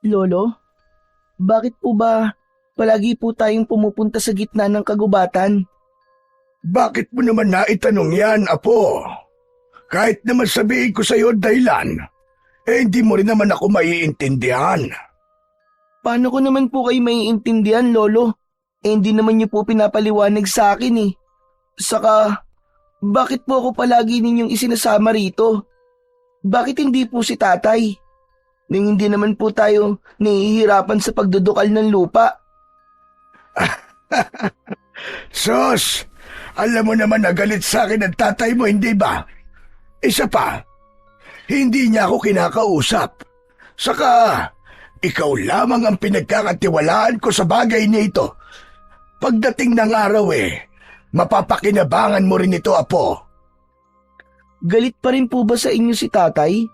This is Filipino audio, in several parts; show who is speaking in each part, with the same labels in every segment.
Speaker 1: Lolo, bakit po ba palagi po tayong pumupunta sa gitna ng kagubatan?
Speaker 2: Bakit mo naman naitanong yan, Apo? Kahit naman sabihin ko sa'yo dahilan, hindi mo rin naman ako maiintindihan.
Speaker 1: Paano ko naman po kayo maiintindihan, Lolo? Hindi naman niyo po pinapaliwanag sa akin eh. Saka, bakit po ako palagi ninyong isinasama rito? Bakit hindi po si tatay? Nang hindi naman po tayo nahihirapan sa pagdudukal ng lupa.
Speaker 2: Sos, alam mo naman na galit sa akin ang tatay mo, hindi ba? Isa pa, hindi niya ako kinakausap. Saka, ikaw lamang ang pinagkakatiwalaan ko sa bagay nito. Pagdating ng araw mapapakinabangan mo rin ito, Apo.
Speaker 1: Galit pa rin po ba sa inyo si tatay?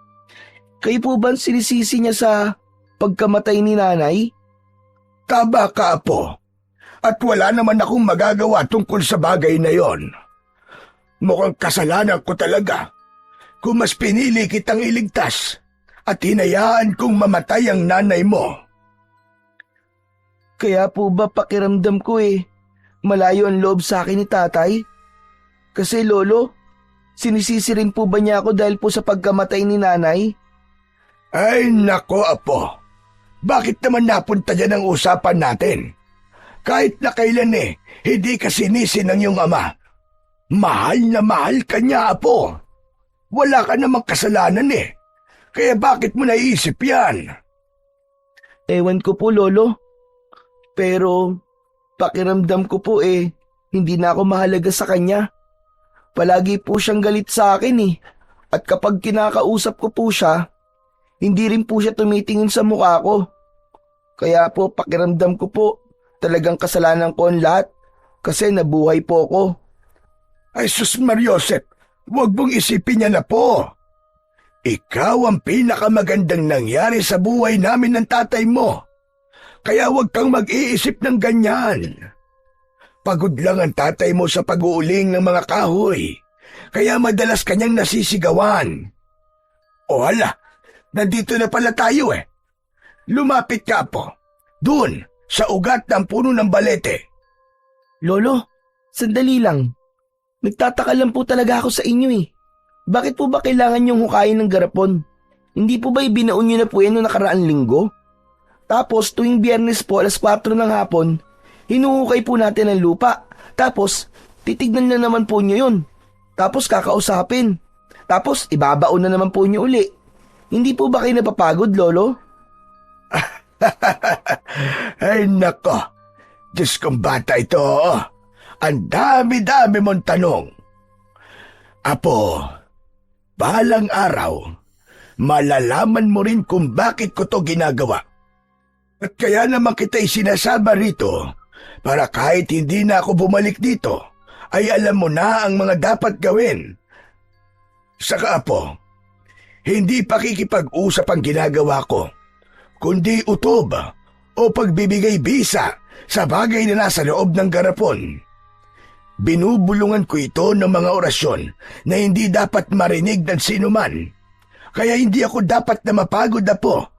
Speaker 1: Kayo po ba ang sinisisi niya sa pagkamatay ni nanay?
Speaker 2: Tama ka, Apo. At wala naman akong magagawa tungkol sa bagay na yon. Mukhang kasalanan ko talaga kung mas pinili kitang iligtas at hinayaan kong mamatay ang nanay mo.
Speaker 1: Kaya po ba pakiramdam ko malayo ang loob sa akin ni tatay? Kasi lolo, sinisisi rin po ba niya ako dahil po sa pagkamatay ni nanay?
Speaker 2: Ay nako, Apo. Bakit naman napunta dyan ang usapan natin? Kahit na kailan hindi ka sinisi ng iyong ama. Mahal na mahal ka niya, Apo. Wala ka namang kasalanan Kaya bakit mo naiisip yan?
Speaker 1: Ewan ko po, lolo. Pero pakiramdam ko po hindi na ako mahalaga sa kanya. Palagi po siyang galit sa akin At kapag kinakausap ko po siya, hindi rin po siya tumitingin sa mukha ko. Kaya po pakiramdam ko po, talagang kasalanan ko ang lahat kasi nabuhay po ko.
Speaker 2: Ay sus Mariosep, huwag mong isipin yan na po. Ikaw ang pinakamagandang nangyari sa buhay namin ng tatay mo. Kaya huwag kang mag-iisip ng ganyan. Pagod lang ang tatay mo sa pag-uuling ng mga kahoy. Kaya madalas kanyang nasisigawan. O hala, nandito na pala tayo Lumapit ka po. Doon, sa ugat ng puno ng balete.
Speaker 1: Lolo, sandali lang. Nagtataka lang po talaga ako sa inyo Bakit po ba kailangan niyong hukayin ng garapon? Hindi po ba ibinaon niyo na po yan noong nakaraang linggo? Tapos tuwing Biyernes po alas 4 ng hapon, hinuhukay po natin ang lupa. Tapos titignan na naman po niyo yun. Tapos kakausapin. Tapos ibabaon na naman po niyo uli. Hindi po ba kayo napapagod, Lolo?
Speaker 2: Ay nako, Diyos kong bata ito. Ang dami-dami mong tanong. Apo, balang araw, malalaman mo rin kung bakit ko to ginagawa. At kaya naman kita isinasama rito para kahit hindi na ako bumalik dito, ay alam mo na ang mga dapat gawin. Saka Apo, hindi pakikipag-usap ang ginagawa ko, kundi utob o pagbibigay bisa sa bagay na nasa loob ng garapon. Binubulungan ko ito ng mga orasyon na hindi dapat marinig ng sinuman. Kaya hindi ako dapat na mapagod, Apo.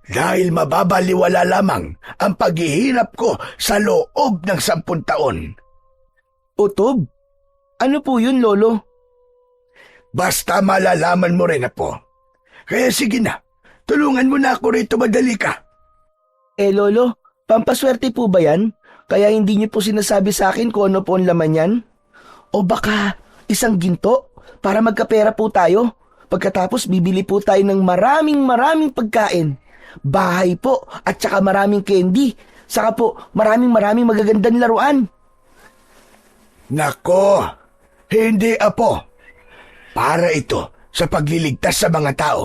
Speaker 2: Dahil mababaliwala lamang ang paghihirap ko sa loob ng 10 taon.
Speaker 1: Utob? Ano po yun, Lolo?
Speaker 2: Basta malalaman mo rin, Apo. Kaya sige na, tulungan mo na ako rito, madali ka.
Speaker 1: Lolo, pampaswerte po ba yan? Kaya hindi niyo po sinasabi sa akin kung ano po ang laman yan? O baka isang ginto para magkapera po tayo? Pagkatapos bibili po tayo ng maraming pagkain. Bahay po at saka maraming candy. Saka po maraming magagandang laruan.
Speaker 2: Nako, hindi, Apo. Para ito sa pagliligtas sa mga tao.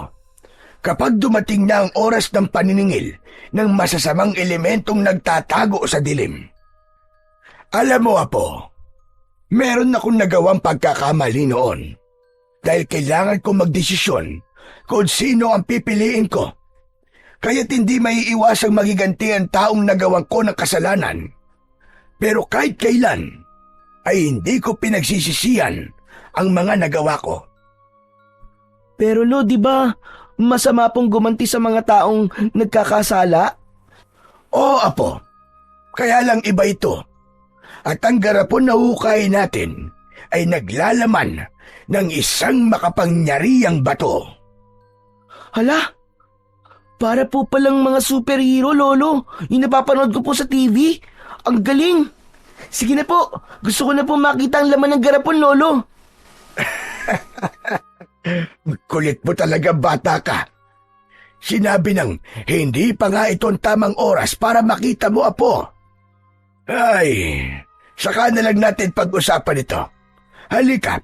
Speaker 2: Kapag dumating na ang oras ng paniningil ng masasamang elementong nagtatago sa dilim. Alam mo, Apo, meron akong nagawang pagkakamali noon. Dahil kailangan kong magdesisyon kung sino ang pipiliin ko. Kaya't hindi maiiwasang magiganti ang taong nagawan ko ng kasalanan. Pero kahit kailan, ay hindi ko pinagsisisihan ang mga nagawa ko.
Speaker 1: Pero Lo, di ba masama pong gumanti sa mga taong nagkakasala?
Speaker 2: Oo, Apo. Kaya lang iba ito. At ang garapon na hukay natin ay naglalaman ng isang makapangyarihang bato.
Speaker 1: Hala, para po palang mga superhero, Lolo. Yung napapanood ko po sa TV. Ang galing. Sige na po, gusto ko na po makita ang laman ng garapon, Lolo.
Speaker 2: Kulit mo talaga, bata ka. Sinabi nang hindi pa nga ito ang tamang oras para makita mo, Apo. Ay, saka na lang natin pag-usapan ito. Halika,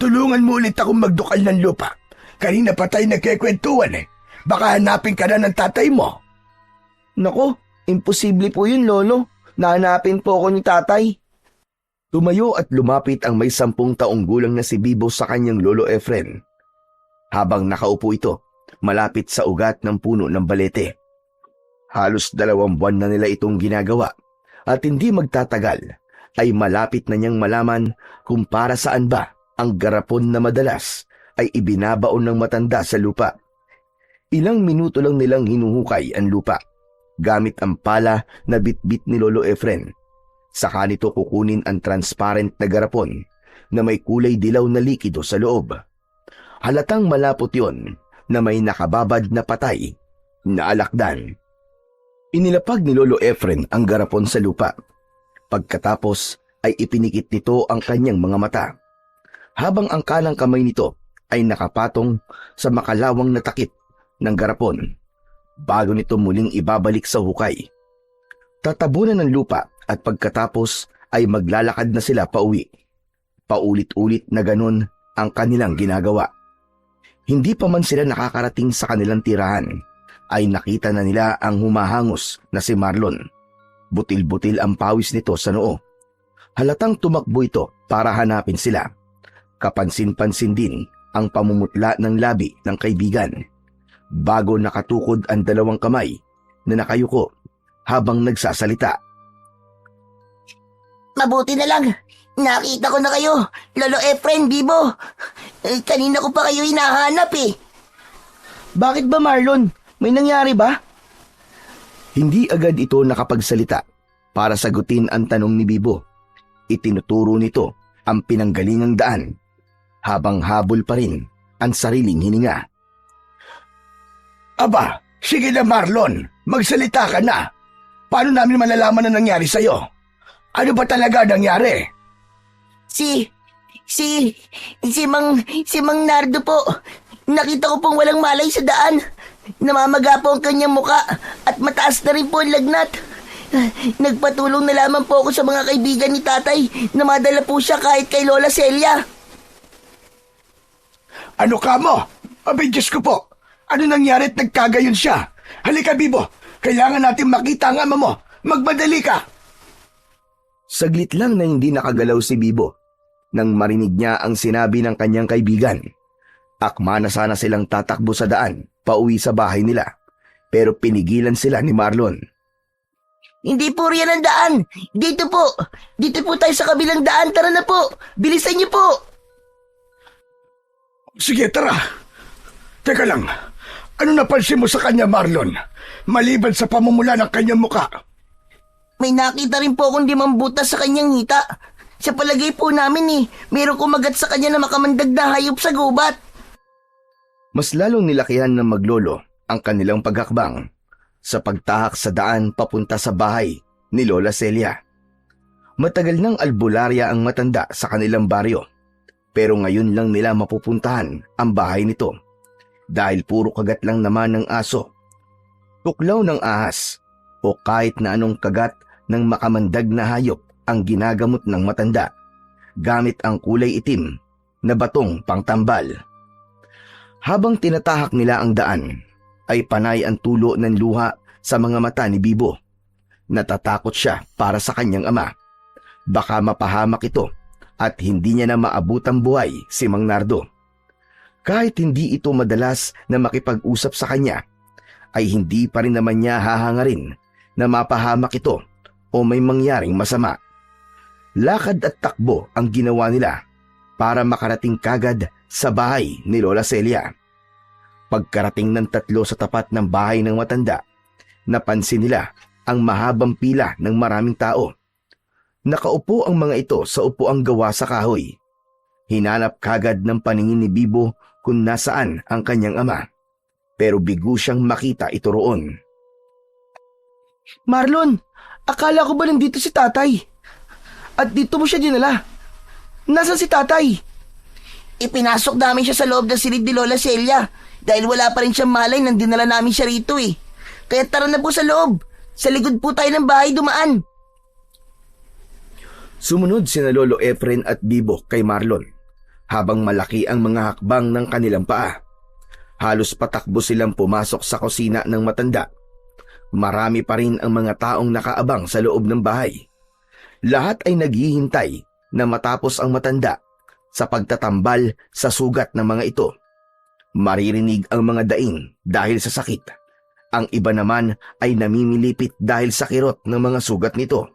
Speaker 2: tulungan mo ulit akong magdukal ng lupa. Kanina pa tayo nagkikwentuhan eh. Baka hanapin ka na ng tatay mo.
Speaker 1: Nako, imposible po yun, Lolo. Nahanapin po ako ni tatay. Tumayo at lumapit ang may 10 taong gulang na si Bibo sa kanyang Lolo Efren. Habang nakaupo ito, malapit sa ugat ng puno ng balete. Halos 2 buwan na nila itong ginagawa at hindi magtatagal ay malapit na niyang malaman kung para saan ba ang garapon na madalas ay ibinabaon ng matanda sa lupa. Ilang minuto lang nilang hinuhukay ang lupa gamit ang pala na bitbit ni Lolo Efren. Saka nito kukunin ang transparent na garapon na may kulay dilaw na likido sa loob. Halatang malapot yon na may nakababad na patay na alakdan. Inilapag ni Lolo Efren ang garapon sa lupa. Pagkatapos ay ipinikit nito ang kanyang mga mata. Habang ang kanang kamay nito ay nakapatong sa makalawang na takip ng garapon bago nito muling ibabalik sa hukay. Tatabunan ng lupa at pagkatapos ay maglalakad na sila pauwi. Paulit-ulit na ganun ang kanilang ginagawa. Hindi pa man sila nakakarating sa kanilang tirahan ay nakita na nila ang humahangos na si Marlon. Butil-butil ang pawis nito sa noo. Halatang tumakbo ito para hanapin sila. Kapansin-pansin din ang pamumutla ng labi ng kaibigan. Bago nakatukod ang 2 kamay na nakayuko habang nagsasalita.
Speaker 3: Mabuti na lang. Nakita ko na kayo, Lolo Efren, Bibo. Kanina ko pa kayo hinahanap eh.
Speaker 1: Bakit ba, Marlon? May nangyari ba? Hindi agad ito nakapagsalita para sagutin ang tanong ni Bibo. Itinuturo nito ang pinanggalingang daan habang habol pa rin ang sariling hininga.
Speaker 2: Aba, sige na Marlon, magsalita ka na. Paano namin malalaman na nangyari sa'yo? Ano ba talaga nangyari?
Speaker 3: Si Mang Nardo po. Nakita ko pong walang malay sa daan. Namamaga po ang kanyang muka at mataas na rin po ang lagnat. Nagpatulong na lamang po ako sa mga kaibigan ni tatay na madala po siya kahit kay Lola Celia.
Speaker 2: Ano ka mo? Abay, Diyos ko po. Ano nangyari at nagkagayon siya? Halika, Bibo. Kailangan natin makita ang ama mo. Magmadali ka.
Speaker 1: Saglit lang na hindi nakagalaw si Bibo nang marinig niya ang sinabi ng kanyang kaibigan. Akma na sana silang tatakbo sa daan pauwi sa bahay nila, pero pinigilan sila ni Marlon.
Speaker 3: Hindi po riyan ang daan. Dito po. Dito po tayo sa kabilang daan. Tara na po. Bilisan niyo po.
Speaker 2: Sige, tara. Teka lang. Ano napansin mo sa kanya, Marlon? Maliban sa pamumula ng kanyang muka.
Speaker 3: May nakita rin po akong 5 butas sa kanyang hita. Sa palagay po namin mayroong kumagat sa kanya na makamandag na hayop sa gubat.
Speaker 1: Mas lalong nilakihan ng maglolo ang kanilang paghakbang sa pagtahak sa daan papunta sa bahay ni Lola Celia. Matagal nang albularya ang matanda sa kanilang baryo, pero ngayon lang nila mapupuntahan ang bahay nito dahil puro kagat lang naman ng aso, tuklaw ng ahas o kahit na anong kagat ng makamandag na hayop ang ginagamot ng matanda gamit ang kulay itim na batong pangtambal. Habang tinatahak nila ang daan, ay panay ang tulo ng luha sa mga mata ni Bibo. Natatakot siya para sa kanyang ama. Baka mapahamak ito at hindi niya na maabutang buhay si Mang Nardo. Kahit hindi ito madalas na makipag-usap sa kanya, ay hindi pa rin naman niya hahangarin na mapahamak ito o may mangyaring masama. Lakad at takbo ang ginawa nila para makarating kagad sa bahay ni Lola Celia. Pagkarating ng tatlo sa tapat ng bahay ng matanda, napansin nila ang mahabang pila ng maraming tao. Nakaupo ang mga ito sa upuang gawa sa kahoy. Hinanap kagad ng paningin ni Bibo kung nasaan ang kanyang ama, pero bigo siyang makita ito roon. Marlon, akala ko ba nandito si tatay? At dito mo siya dinala? Nasaan si tatay?
Speaker 3: Ipinasok namin siya sa loob ng silid ni Lola Celia dahil wala pa rin siyang malay nang dinala namin siya rito eh. Kaya tara na po sa loob. Sa likod po tayo ng bahay dumaan.
Speaker 1: Sumunod sina Lolo Efren at Bibo kay Marlon habang malaki ang mga hakbang ng kanilang paa. Halos patakbo silang pumasok sa kusina ng matanda. Marami pa rin ang mga taong nakaabang sa loob ng bahay. Lahat ay naghihintay na matapos ang matanda sa pagtatambal sa sugat ng mga ito. Maririnig ang mga daing dahil sa sakit. Ang iba naman ay namimilipit dahil sa kirot ng mga sugat nito.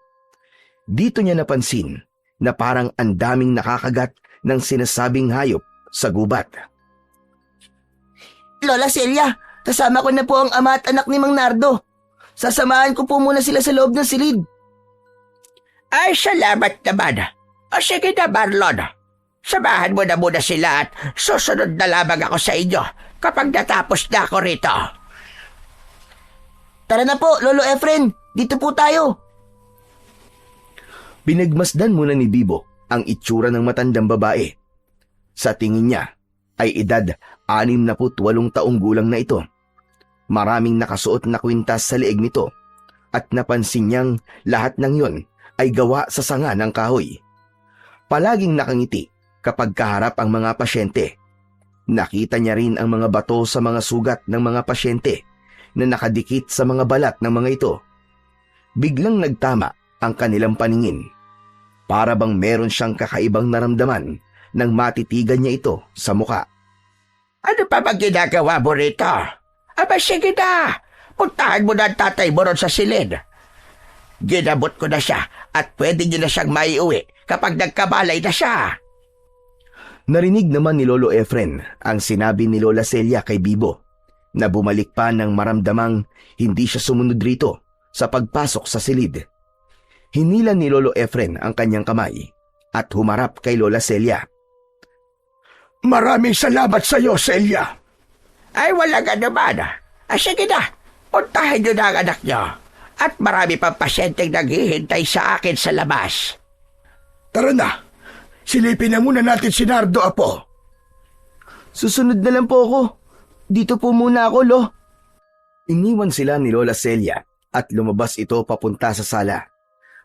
Speaker 1: Dito niya napansin na parang ang daming nakakagat ng sinasabing hayop sa gubat.
Speaker 3: Lola Celia, kasama ko na po ang ama at anak ni Mang Nardo. Sasamahan ko po muna sila sa loob ng silid.
Speaker 4: Ay, salamat naman. O sige na, Marlon. Samahan mo na muna sila at susunod na lamang ako sa inyo kapag natapos na ako rito.
Speaker 3: Tara na po, Lolo Efren. Dito po tayo.
Speaker 1: Pinagmasdan muna ni Bibo ang itsura ng matandang babae. Sa tingin niya ay edad 68 taong gulang na ito. Maraming nakasuot na kwintas sa leeg nito at napansin niyang lahat ng yon ay gawa sa sanga ng kahoy. Palaging nakangiti kapag kaharap ang mga pasyente. Nakita niya rin ang mga bato sa mga sugat ng mga pasyente na nakadikit sa mga balat ng mga ito. Biglang nagtama ang kanilang paningin. Para bang meron siyang kakaibang naramdaman nang matitigan niya ito sa muka.
Speaker 4: Ano pa bang ginagawa mo rito? Aba, sige na. Puntahan mo na ang tatay mo ron sa silid. Ginabot ko na siya at pwede niyo na siyang maiuwi kapag nagkabalay na siya.
Speaker 1: Narinig naman ni Lolo Efren ang sinabi ni Lola Celia kay Bibo na bumalik pa nang maramdamang hindi siya sumunod rito sa pagpasok sa silid. Hinila ni Lolo Efren ang kanyang kamay at humarap kay Lola Celia.
Speaker 2: Maraming salamat sa iyo, Celia.
Speaker 4: Ay, walang anuman. Sige na, puntahan niyo na ang anak niyo. At marami pang pasyenteng naghihintay sa akin sa labas.
Speaker 2: Tara na. Silipin na muna natin si Nardo, Apo.
Speaker 1: Susunod na lang po ako. Dito po muna ako, Lo. Iniwan sila ni Lola Celia at lumabas ito papunta sa sala.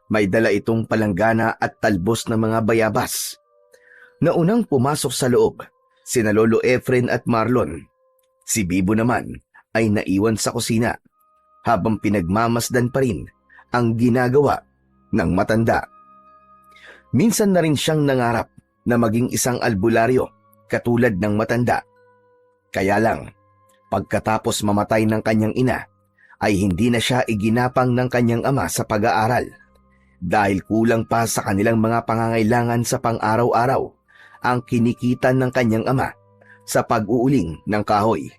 Speaker 1: May dala itong palanggana at talbos ng mga bayabas. Naunang pumasok sa loob, sina Lolo Efren at Marlon. Si Bibo naman ay naiwan sa kusina habang pinagmamasdan pa rin ang ginagawa ng matanda. Minsan na rin siyang nangarap na maging isang albularyo katulad ng matanda. Kaya lang, pagkatapos mamatay ng kanyang ina, ay hindi na siya iginapang ng kanyang ama sa pag-aaral dahil kulang pa sa kanilang mga pangangailangan sa pang-araw-araw ang kinikitan ng kanyang ama sa pag-uuling ng kahoy.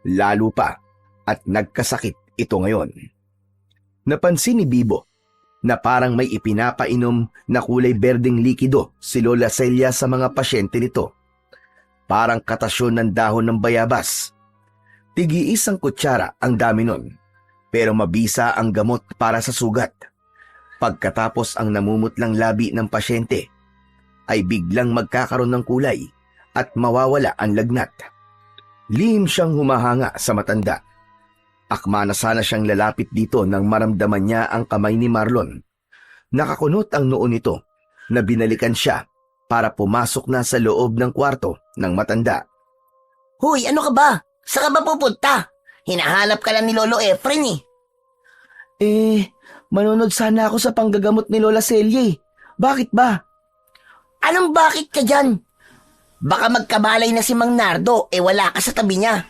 Speaker 1: Lalo pa at nagkasakit ito ngayon. Napansin ni Bibo na parang may ipinapainom na kulay berdeng likido si Lola Celia sa mga pasyente nito. Parang katasyon ng dahon ng bayabas. Tig-iisang kutsara ang dami nun, pero mabisa ang gamot para sa sugat. Pagkatapos ang namumutlang labi ng pasyente, ay biglang magkakaroon ng kulay at mawawala ang lagnat. Lihim siyang humahanga sa matanda. Akma na sana siyang lalapit dito nang maramdaman niya ang kamay ni Marlon. Nakakunot ang noo nito na binalikan siya para pumasok na sa loob ng kwarto ng matanda.
Speaker 3: Hoy, ano ka ba? Saan ka ba pupunta? Hinahanap ka lang ni Lolo Efren eh.
Speaker 1: Manunod sana ako sa panggagamot ni Lola Celia eh. Bakit ba?
Speaker 3: Anong bakit ka dyan? Baka magkabalay na si Mang Nardo wala ka sa tabi niya.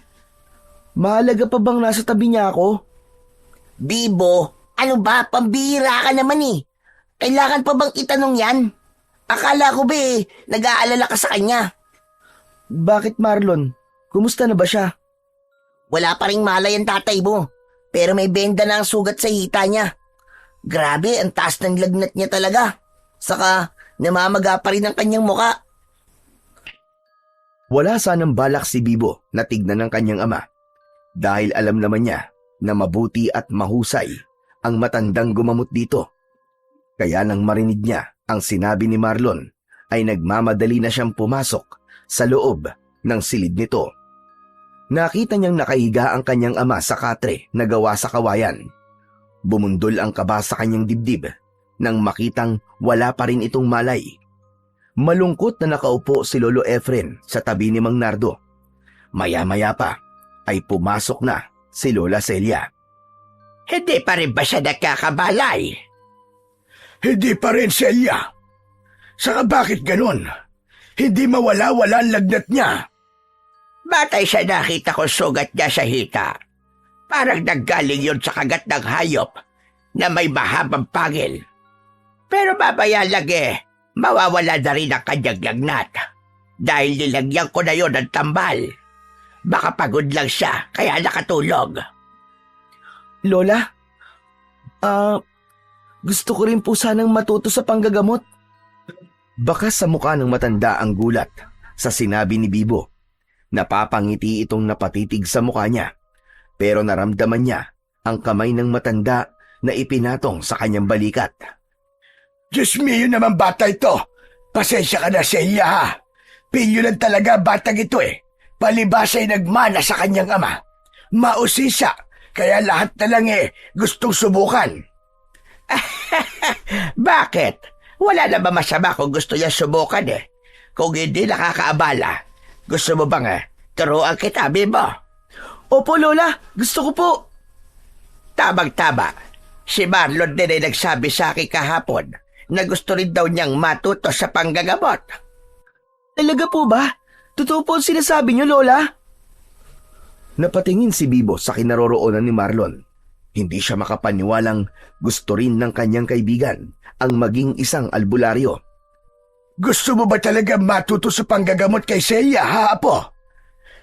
Speaker 1: Mahalaga pa bang nasa tabi niya ako?
Speaker 3: Bibo, ano ba? Pambihira ka naman eh. Kailangan pa bang itanong yan? Akala ko ba nag-aalala ka sa kanya.
Speaker 1: Bakit Marlon? Kumusta na ba siya?
Speaker 3: wala pa ring malay ang tatay mo. Pero may benda na ang sugat sa hita niya. Grabe, ang taas ng lagnat niya talaga. Saka, namamaga pa rin ang kanyang muka.
Speaker 1: Wala sanang balak si Bibo na tignan ng kanyang ama dahil alam naman niya na mabuti at mahusay ang matandang gumamot dito. Kaya nang marinig niya ang sinabi ni Marlon ay nagmamadali na siyang pumasok sa loob ng silid nito. Nakita niyang nakahiga ang kanyang ama sa katre na gawa sa kawayan. Bumundol ang kaba sa kanyang dibdib nang makitang wala pa rin itong malay. Malungkot na nakaupo si Lolo Efren sa tabi ni Mang Nardo. Maya-maya pa ay pumasok na si Lola Celia.
Speaker 4: Hindi pa rin ba siya nakakabalay?
Speaker 2: Hindi pa rin, Celia. Saka bakit ganun? Hindi mawala-wala ang lagnat niya.
Speaker 4: Batay sa nakita ko sugat niya sa hita. Parang naggaling yun sa kagat ng hayop na may mahabang pangil. Pero babaya lang mawawala na rin ang kanyang lagnat. Dahil nilagyan ko na yun ng tambal. Baka pagod lang siya, kaya nakatulog.
Speaker 1: Lola, gusto ko rin po sanang matuto sa panggagamot. Bakas sa mukha ng matanda ang gulat sa sinabi ni Bibo. Napapangiti itong napatitig sa mukha niya, pero naramdaman niya ang kamay ng matanda na ipinatong sa kanyang balikat.
Speaker 2: Diyos mio naman bata ito. Pasensya ka na, Celia, ha. Pilyo lang talaga batang ito Palibasa ay nagmana sa kanyang ama. Mausisa, kaya lahat na lang gustong subukan.
Speaker 4: Bakit? Wala na ba masama kung gusto niya subukan Kung hindi nakakaabala, gusto mo bang turuan kita, Bibo?
Speaker 1: Opo, Lola. Gusto ko po.
Speaker 4: Tamang-tama. Si Marlon din ay nagsabi sa akin kahapon na gusto rin daw niyang matuto sa panggagamot.
Speaker 1: Talaga po ba? Totoo po ang sinasabi niyo, Lola? Napatingin si Bibo sa kinaroroonan ni Marlon. Hindi siya makapaniwalang gusto rin ng kanyang kaibigan ang maging isang albularyo.
Speaker 2: Gusto mo ba talaga matuto sa panggagamot kay Celia, ha, Apo?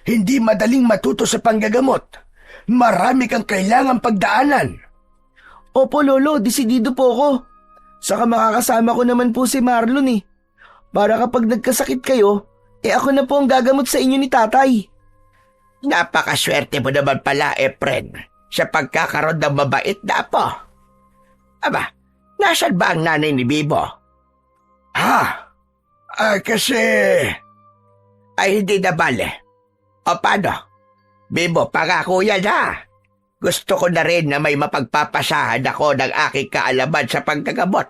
Speaker 2: Hindi madaling matuto sa panggagamot. Marami kang kailangang pagdaanan.
Speaker 1: Opo, Lolo. Desidido po ako. Saka makakasama ko naman po si Marlon Para kapag nagkasakit kayo, ako na po ang gagamot sa inyo ni tatay.
Speaker 4: Napakaswerte mo naman pala, Efren, sa pagkakaroon ng mabait na apo. Aba, nasaan ba ang nanay ni Bibo?
Speaker 2: Kasi...
Speaker 4: Ay, hindi na bale. O paano? Bibo, pangako yan Gusto ko na rin na may mapagpapasahan ako ng aking kaalaman sa pagkagamot.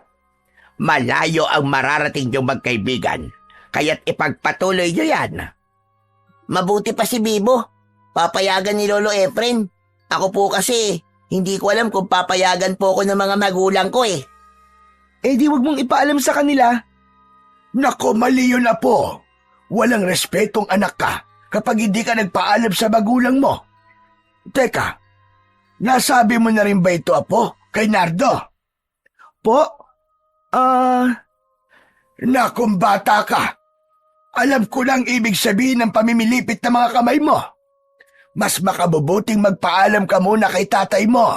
Speaker 4: Malayo ang mararating niyong magkaibigan, kaya't ipagpatuloy niyo yan.
Speaker 3: Mabuti pa si Bibo. Papayagan ni Lolo Efren. Ako po kasi, hindi ko alam kung papayagan po ako ng mga magulang ko
Speaker 1: Di wag mong ipaalam sa kanila.
Speaker 2: Nako, mali yun, Apo. Walang respetong anak ka kapag hindi ka nagpaalam sa magulang mo. Teka, nasabi mo na rin ba ito, Apo, kay Nardo?
Speaker 1: Po?
Speaker 2: Nakong bata ka. Alam ko lang ibig sabihin ng pamimilipit ng mga kamay mo. Mas makabubuting magpaalam ka muna kay tatay mo.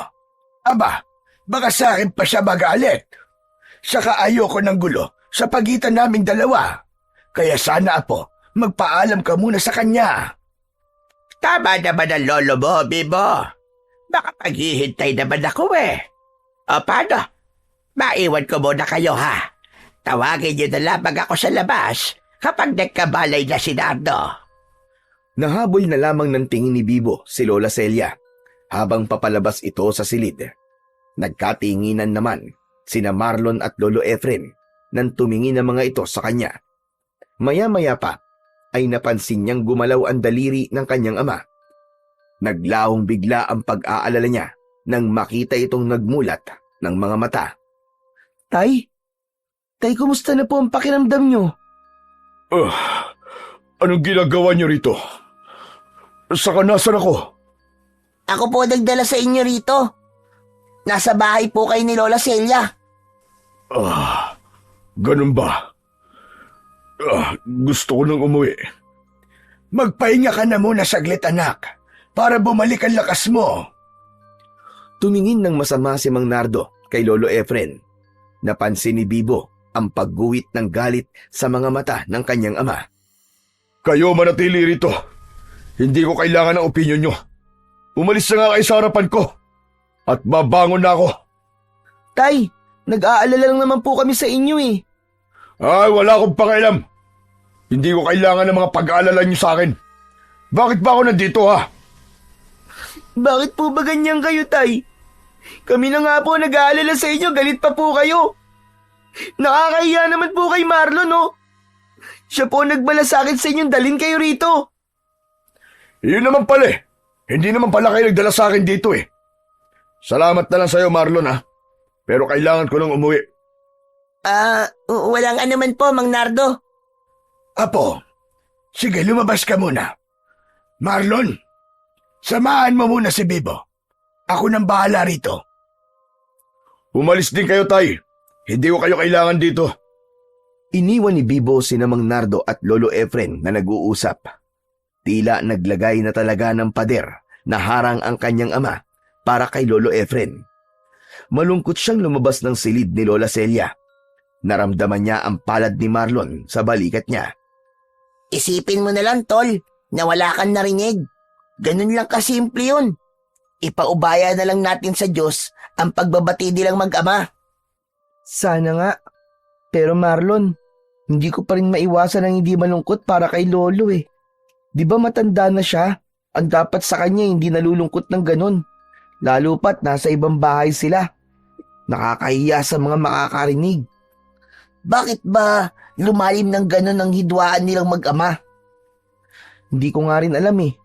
Speaker 2: Aba, baka sa akin pa siya magalit. Saka ayoko ng gulo sa pagitan naming dalawa. Kaya sana, Apo, magpaalam ka muna sa kanya.
Speaker 4: Tama naman ang lolo mo, Bibo. Baka paghihintay naman ako O paano? Maiwan ko muna kayo Tawagin niyo na lamang ako sa labas kapag nagkabalay na si Nardo.
Speaker 1: Nahabol na lamang ng tingin ni Bibo si Lola Celia habang papalabas ito sa silid. Nagkatinginan naman sina Marlon at Lolo Efren nang tumingin ang mga ito sa kanya. Maya-maya pa ay napansin niyang gumalaw ang daliri ng kanyang ama. Naglahong bigla ang pag-aalala niya nang makita itong nagmulat ng mga mata. Tay, kumusta na po ang pakiramdam niyo?
Speaker 2: Anong ginagawa niyo rito? Saka nasan ako?
Speaker 3: Ako po nagdala sa inyo rito. Nasa bahay po kayo ni Lola Celia.
Speaker 2: Ganun ba? Gusto ko nang umuwi. Magpahinga ka na muna saglit, anak. para bumalik ang lakas mo.
Speaker 1: Tumingin ng masama si Mang Nardo kay Lolo Efren. Napansin ni Bibo ang pagguhit ng galit sa mga mata ng kanyang ama.
Speaker 2: Kayo manatili rito. Hindi ko kailangan ng opinyon nyo. Umalis na nga kayo sa harapan ko. At babangon na ako.
Speaker 1: Tay, nag-aalala lang naman po kami sa inyo eh.
Speaker 2: Ay, wala akong pakialam. Hindi ko kailangan ng mga pag-aalala nyo sa akin. Bakit ba ako nandito ha?
Speaker 1: Bakit po ba ganyan kayo, Tay? Kami na nga po nag-aalala sa inyo, galit pa po kayo. Nakakahiya naman po kay Marlon, no? Siya po nagbala sa akin sa inyong dalhin kayo rito.
Speaker 2: Yun naman pala eh. Hindi naman pala kayo nagdala sa akin dito eh. Salamat na lang sa'yo, Marlon ha. Pero kailangan ko nang umuwi.
Speaker 3: Walang anuman po, Mang Nardo.
Speaker 2: Apo, sige lumabas ka muna. Marlon, samahan mo muna si Bibo. Ako nang bahala rito. Umalis din kayo, Tay. Hindi ko kayo kailangan dito.
Speaker 1: Iniwan ni Bibo sina Mang Nardo at Lolo Efren na nag-uusap. Tila naglagay na talaga ng pader na harang ang kanyang ama para kay Lolo Efren. Malungkot siyang lumabas ng silid ni Lola Celia. Naramdaman niya ang palad ni Marlon sa balikat niya.
Speaker 3: Isipin mo na lang, Tol, na wala kang narinig. Ganun lang kasimple yun. Ipaubaya na lang natin sa Diyos ang pagbabati nilang mag-ama.
Speaker 1: Sana nga. Pero Marlon, hindi ko pa rin maiwasan ang hindi malungkot para kay Lolo eh. Di ba matanda na siya? Ang dapat sa kanya hindi nalulungkot ng ganun. Lalo pat nasa ibang bahay sila. Nakakahiya sa mga makakarinig.
Speaker 3: Bakit ba lumalim ng ganun ang hidwaan nilang mag-ama?
Speaker 1: Hindi ko nga rin alam eh.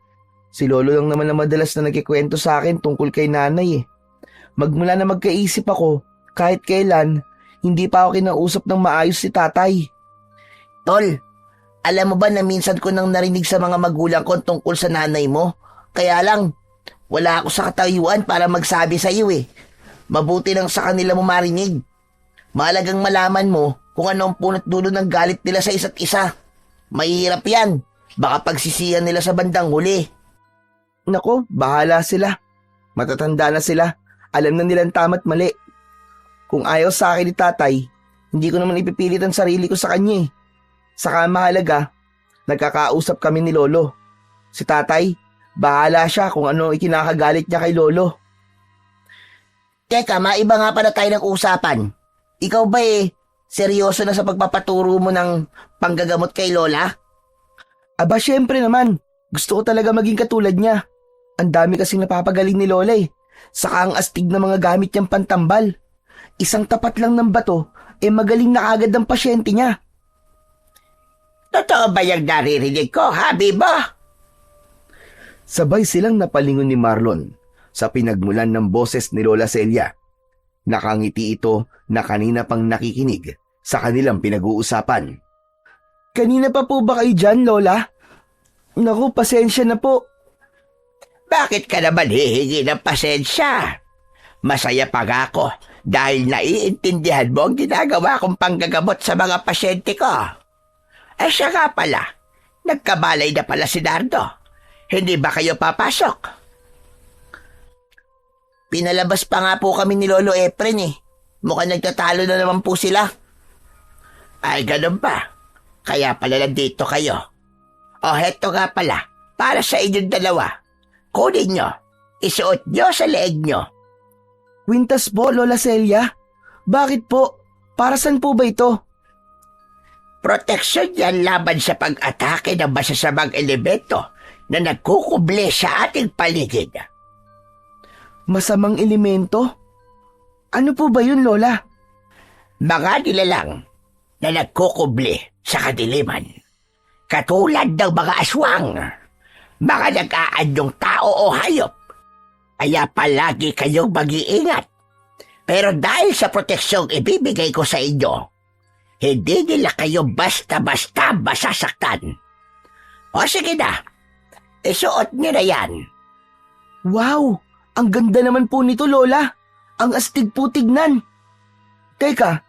Speaker 1: Si Lolo lang naman na madalas na nagkikwento sa akin tungkol kay nanay eh. Magmula na magkaisip ako, kahit kailan, hindi pa ako kinausap ng maayos si tatay.
Speaker 3: Tol, alam mo ba na minsan ko nang narinig sa mga magulang ko tungkol sa nanay mo? Kaya lang, wala ako sa katayuan para magsabi sa iyo eh. Mabuti lang sa kanila mo marinig. Mahalagang malaman mo kung ano ang punot dulo ng galit nila sa isa't isa. Mahirap yan. Baka pagsisiyan nila sa bandang huli.
Speaker 1: Nako, bahala sila. Matatanda na sila. Alam na nilang tama't mali. Kung ayaw sa akin ni tatay, hindi ko naman ipipilit ang sarili ko sa kanya eh. Saka mahalaga, nagkakausap kami ni Lolo. Si tatay, bahala siya kung ano ikinakagalit niya kay Lolo.
Speaker 3: Teka, maiba nga pala tayo ng usapan. Ikaw ba seryoso na sa pagpapaturo mo ng panggagamot kay Lola?
Speaker 1: Aba, syempre naman. Gusto ko talaga maging katulad niya. Ang dami kasing napapagaling ni Lola eh. Saka ang astig na mga gamit niyang pantambal. Isang tapat lang ng bato, magaling na agad ang pasyente niya.
Speaker 4: Totoo ba yung naririnig ko, ha, Bibo?
Speaker 1: Sabay silang napalingon ni Marlon sa pinagmulan ng boses ni Lola Celia. Nakangiti ito na kanina pang nakikinig sa kanilang pinag-uusapan. Kanina pa po ba kayo dyan, Lola? Naku, pasensya na po.
Speaker 4: Bakit ka naman hihingi ng pasensya? Masaya pa ako dahil naiintindihan mo ang ginagawa kong panggagamot sa mga pasyente ko. Siya nga pala, nagkabalay na pala si Nardo. Hindi ba kayo papasok?
Speaker 3: Pinalabas pa nga po kami ni Lolo Efren eh. Mukhang nagtatalo na naman po sila.
Speaker 4: Ay, ganun ba? Kaya pala nandito kayo. O heto nga pala, para sa inyong dalawa. Kunin nyo, isuot nyo sa leeg nyo.
Speaker 1: Kwintas po, Lola Celia. Bakit po? Para saan po ba ito?
Speaker 4: Proteksyon yan laban sa pag-atake ng masasamang elemento na nagkukuble sa ating paligid.
Speaker 1: Masamang elemento? Ano po ba yun, Lola?
Speaker 4: Mga nilalang na nagkukuble sa kadiliman. Katulad ng mga aswang, mga nag-aanyong tao o hayop. Kaya palagi kayong mag-iingat. Pero dahil sa proteksyong ibibigay ko sa inyo, hindi nila kayo basta-basta masasaktan. O sige na, isuot nyo na yan.
Speaker 1: Wow! Ang ganda naman po nito, Lola. Ang astig po tignan. Teka,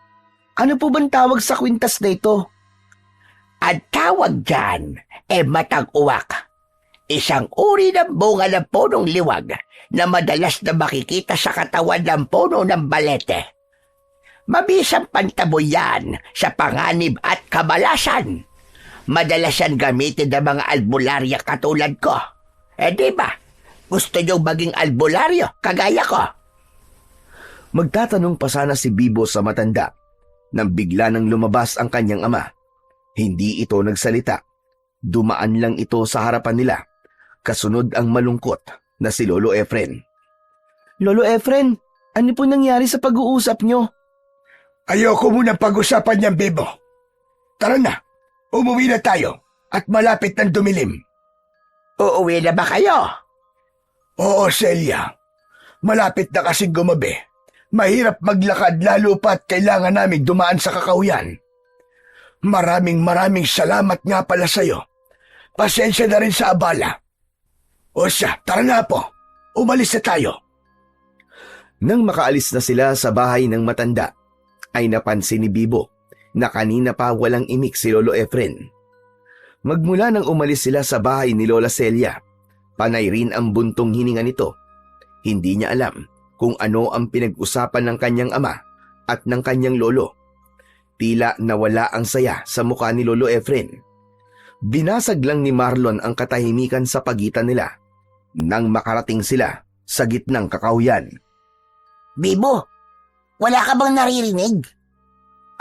Speaker 1: ano po bang tawag sa kwintas na ito?
Speaker 4: Ang tawag dyan matag-uwak. Isang uri ng bunga ng punong liwag na madalas na makikita sa katawan ng puno ng balete. Mabisang pantaboy yan sa panganib at kamalasan. Madalas yan gamitin ng mga albularya katulad ko. Di ba? Gusto nyo maging albularyo kagaya ko?
Speaker 1: Magtatanong pa sana si Bibo sa matanda nang bigla nang lumabas ang kanyang ama. Hindi ito nagsalita. Dumaan lang ito sa harapan nila. Kasunod ang malungkot na si Lolo Efren. Lolo Efren, ano po nangyari sa pag-uusap nyo?
Speaker 2: Ayoko muna pag-usapan niyan, Bibo. Tara na, umuwi na tayo at malapit ng dumilim.
Speaker 4: Uuwi na ba kayo?
Speaker 2: Oo, Celia. Malapit na kasing gumabi. Mahirap maglakad lalo pa't kailangan namin dumaan sa kakauyan. Maraming salamat nga pala sa'yo. Pasensya na rin sa abala. O siya, tara na po. Umalis na tayo.
Speaker 1: Nang makaalis na sila sa bahay ng matanda, ay napansin ni Bibo na kanina pa walang imik si Lolo Efren. Magmula nang umalis sila sa bahay ni Lola Celia, panay rin ang buntong hininga nito. Hindi niya alam kung ano ang pinag-usapan ng kanyang ama at ng kanyang lolo. Tila nawala ang saya sa mukha ni Lolo Efren. Binasag lang ni Marlon ang katahimikan sa pagitan nila nang makarating sila sa gitnang kakauyan.
Speaker 3: Bibo, wala ka bang naririnig?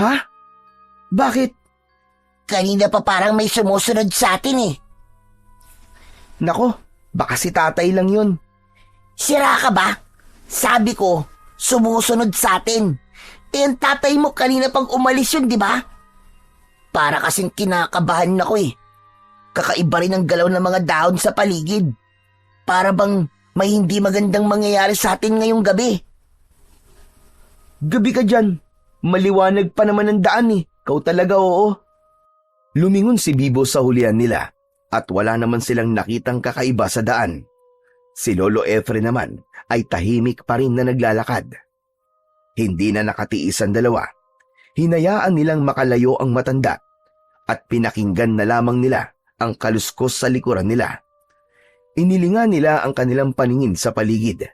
Speaker 1: Ha? Bakit?
Speaker 3: Kanina pa parang may sumusunod sa atin eh.
Speaker 1: Nako, baka si tatay lang yun.
Speaker 3: Sira ka ba? Sabi ko, sumusunod sa atin. Ang tatay mo kanina pang umalis yun, di ba? Para kasing kinakabahan ako eh. Kakaiba rin ang galaw ng mga dahon sa paligid. Para bang may hindi magandang mangyayari sa atin ngayong gabi.
Speaker 1: Gabi ka dyan. Maliwanag pa naman ang daan eh. Kau talaga oo. Lumingon si Bibo sa hulihan nila at wala naman silang nakitang kakaiba sa daan. Si Lolo Efren naman ay tahimik pa rin na naglalakad. Hindi na nakatiis ang dalawa. Hinayaan nilang makalayo ang matanda at pinakinggan na lamang nila ang kaluskos sa likuran nila. Inilingan nila ang kanilang paningin sa paligid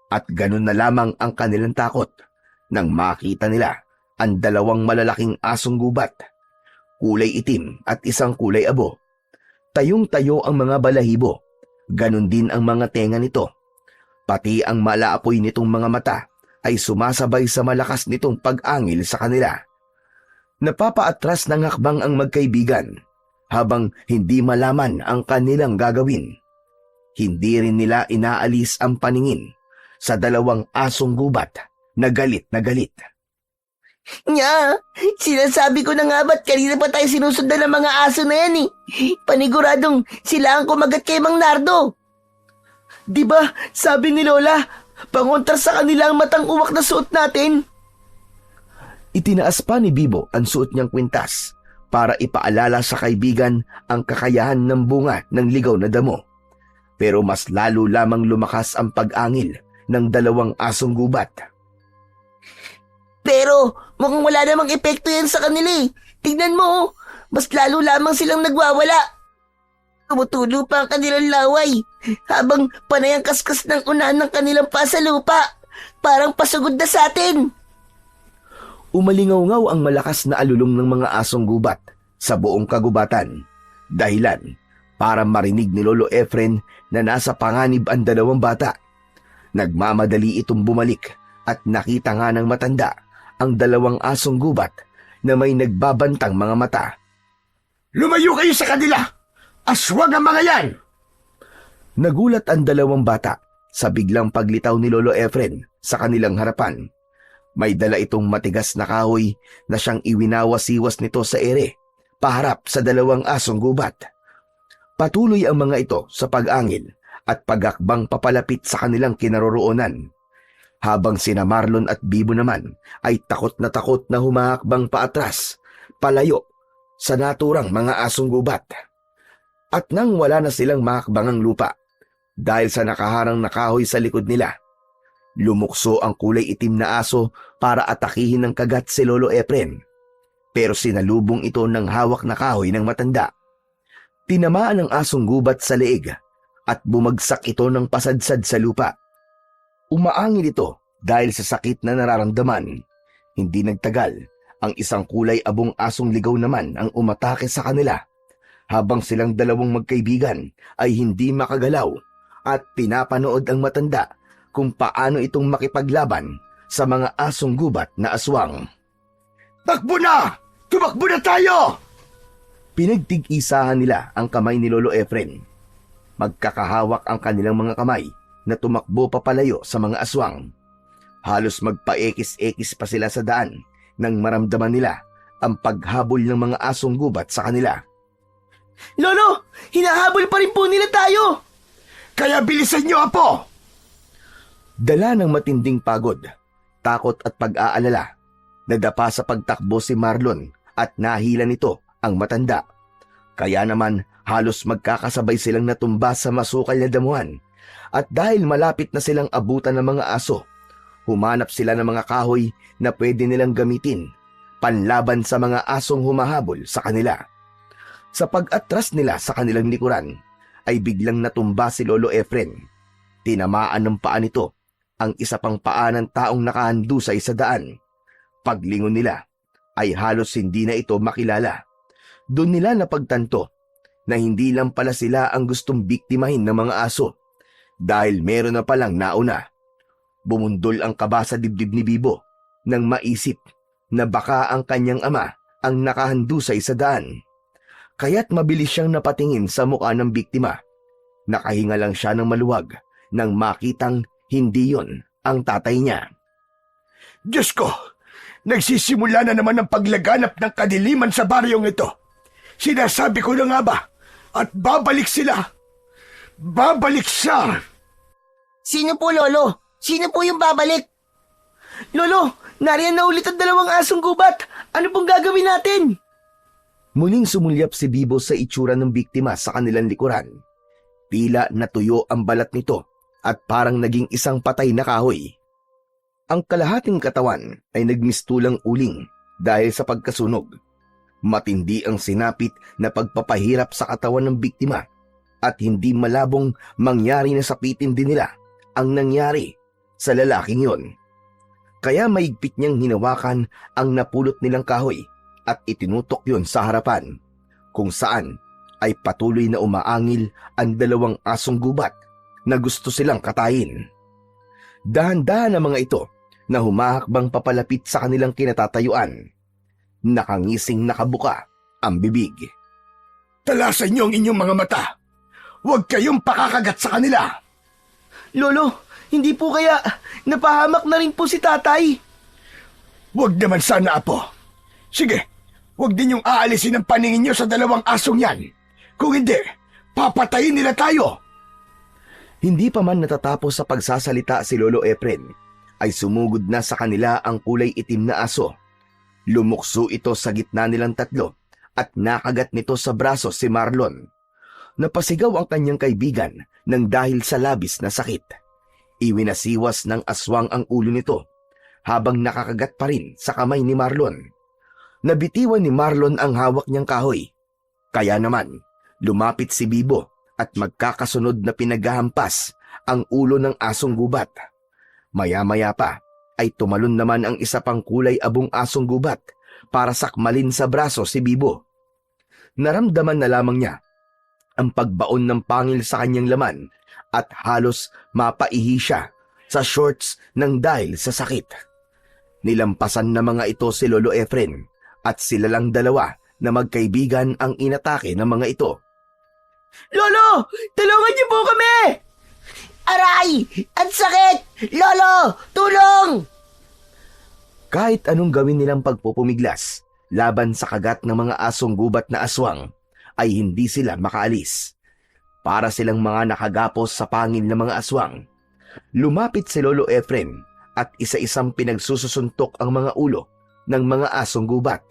Speaker 1: at ganun na lamang ang kanilang takot nang makita nila ang dalawang malalaking asong gubat, kulay itim at isang kulay abo. Tayong-tayo ang mga balahibo, ganun din ang mga tenga nito. Pati ang malaapoy nitong mga mata ay sumasabay sa malakas nitong pag-angil sa kanila. Napapaatras ng hakbang ang magkaibigan habang hindi malaman ang kanilang gagawin. Hindi rin nila inaalis ang paningin sa dalawang asong gubat na galit na galit.
Speaker 3: Nya, sinasabi ko na nga ba't kanina pa tayo sinusundan ng mga aso na yan eh. Paniguradong sila ang kumagat kay Mang Nardo.
Speaker 1: Diba, sabi ni Lola, pangontra sa kanila ang matang uwak na suot natin. Itinaas pa ni Bibo ang suot niyang kwintas para ipaalala sa kaibigan ang kakayahan ng bunga ng ligaw na damo. Pero mas lalo lamang lumakas ang pag-angil ng dalawang asong gubat.
Speaker 3: Pero mukhang wala namang epekto yan sa kanila eh. Tignan mo oh, mas lalo lamang silang nagwawala. Tumutulo pa ang kanilang laway habang panay ang kaskas ng unahan ng kanilang paa sa lupa. Parang pasugod na sa atin.
Speaker 1: Umalingaw-ngaw ang malakas na alulong ng mga asong gubat sa buong kagubatan. Dahilan para marinig ni Lolo Efren na nasa panganib ang dalawang bata. Nagmamadali itong bumalik at nakita nga ng matanda ang dalawang asong gubat na may nagbabantang mga mata.
Speaker 2: Lumayo kayo sa kanila! Aswang ang mga yan!
Speaker 1: Nagulat ang dalawang bata sa biglang paglitaw ni Lolo Efren sa kanilang harapan. May dala itong matigas na kahoy na siyang iwinawas-iwas nito sa ere, paharap sa dalawang asong gubat. Patuloy ang mga ito sa pag-angil at pagakbang papalapit sa kanilang kinaroroonan. Habang sina Marlon at Bibo naman ay takot na humahakbang paatras, palayo sa naturang mga asong gubat. At nang wala na silang mahakbangang lupa, dahil sa nakaharang na kahoy sa likod nila, lumukso ang kulay itim na aso para atakihin ng kagat si Lolo Efren. Pero sinalubong ito ng hawak na kahoy ng matanda. Tinamaan ang asong gubat sa leeg at bumagsak ito ng pasadsad sa lupa. Umaangil ito dahil sa sakit na nararamdaman. Hindi nagtagal, ang isang kulay abong asong ligaw naman ang umatake sa kanila, habang silang dalawang magkaibigan ay hindi makagalaw at pinapanood ang matanda kung paano itong makipaglaban sa mga asong gubat na aswang.
Speaker 2: Takbo na! Tumakbo na tayo!
Speaker 1: Pinagtig-isahan nila ang kamay ni Lolo Efren. Magkakahawak ang kanilang mga kamay na tumakbo papalayo sa mga aswang. Halos magpaekis-ekis pa sila sa daan nang maramdaman nila ang paghabol ng mga asong gubat sa kanila.
Speaker 3: Lolo, hinahabol pa rin po nila tayo!
Speaker 2: Kaya bilisan niyo, Apo!
Speaker 1: Dala ng matinding pagod, takot at pag-aalala, nadapa sa pagtakbo si Marlon at nahila nito ang matanda. Kaya naman halos magkakasabay silang natumba sa masukal na damuhan, at dahil malapit na silang abutan ng mga aso, humanap sila ng mga kahoy na pwede nilang gamitin panlaban sa mga asong humahabol sa kanila. Sa pag-atras nila sa kanilang likuran, ay biglang natumba si Lolo Efren. Tinamaan ng paa nito ang isa pang paa ng taong nakahandusay sa daan. Paglingon nila ay halos hindi na ito makilala. Doon nila napagtanto na hindi lang pala sila ang gustong biktimahin ng mga aso, dahil meron na palang nauna. Bumundol ang kaba sa dibdib ni Bibo nang maisip na baka ang kanyang ama ang nakahandusay sa daan. Kaya't mabilis siyang napatingin sa mukha ng biktima. Nakahinga lang siya ng maluwag nang makitang hindi yon ang tatay niya.
Speaker 2: Diyos ko! Nagsisimula na naman ang paglaganap ng kadiliman sa baryong ito. Sinasabi ko na nga ba? At babalik sila! Babalik siya!
Speaker 3: Sino po, Lolo? Sino po yung babalik? Lolo, nariyan na ulit ang dalawang asong gubat. Ano pong gagawin natin?
Speaker 1: Muling sumulyap si Bibo sa itsura ng biktima sa kanilang likuran. Tila natuyo ang balat nito at parang naging isang patay na kahoy. Ang kalahating katawan ay nagmistulang uling dahil sa pagkasunog. Matindi ang sinapit na pagpapahirap sa katawan ng biktima at hindi malabong mangyari na sapitin din nila ang nangyari sa lalaking yon. Kaya maigpit niyang hinawakan ang napulot nilang kahoy at itinutok yon sa harapan, kung saan ay patuloy na umaangil ang dalawang asong gubat na gusto silang katayin. Dahan-dahan ang mga ito na humahakbang papalapit sa kanilang kinatatayuan. Nakangising nakabuka ang bibig.
Speaker 2: Talasan niyo ang inyong mga mata. Huwag kayong pakakagat sa kanila.
Speaker 3: Lolo, hindi po kaya napahamak na rin po si tatay?
Speaker 2: Huwag naman sana, Apo. Sige, huwag din yung aalisin ang paningin niyo sa dalawang asong yan. Kung hindi, papatayin nila tayo.
Speaker 1: Hindi pa man natatapos sa pagsasalita si Lolo Efren, ay sumugod na sa kanila ang kulay itim na aso. Lumukso ito sa gitna nilang tatlo at nakagat nito sa braso si Marlon. Napasigaw ang kanyang kaibigan nang dahil sa labis na sakit. Iwinasiwas ng aswang ang ulo nito habang nakakagat pa rin sa kamay ni Marlon. Nabitiwan ni Marlon ang hawak niyang kahoy. Kaya naman, lumapit si Bibo at magkakasunod na pinaghahampas ang ulo ng asong gubat. Maya-maya pa ay tumalon naman ang isa pang kulay abong asong gubat para sakmalin sa braso si Bibo. Naramdaman na lamang niya ang pagbaon ng pangil sa kanyang laman at halos mapaihi siya sa shorts ng dahil sa sakit. Nilampasan na mga ito si Lolo Efren at sila lang dalawa na magkaibigan ang inatake ng mga ito.
Speaker 3: Lolo, tulungan niyo po kami! Aray! Ang sakit! Lolo, tulong!
Speaker 1: Kahit anong gawin nilang pagpupumiglas laban sa kagat ng mga asong gubat na aswang, ay hindi sila makaalis. Para silang mga nakagapos sa pangil ng mga aswang. Lumapit si Lolo Efren at isa-isang pinagsususuntok ang mga ulo ng mga asong gubat.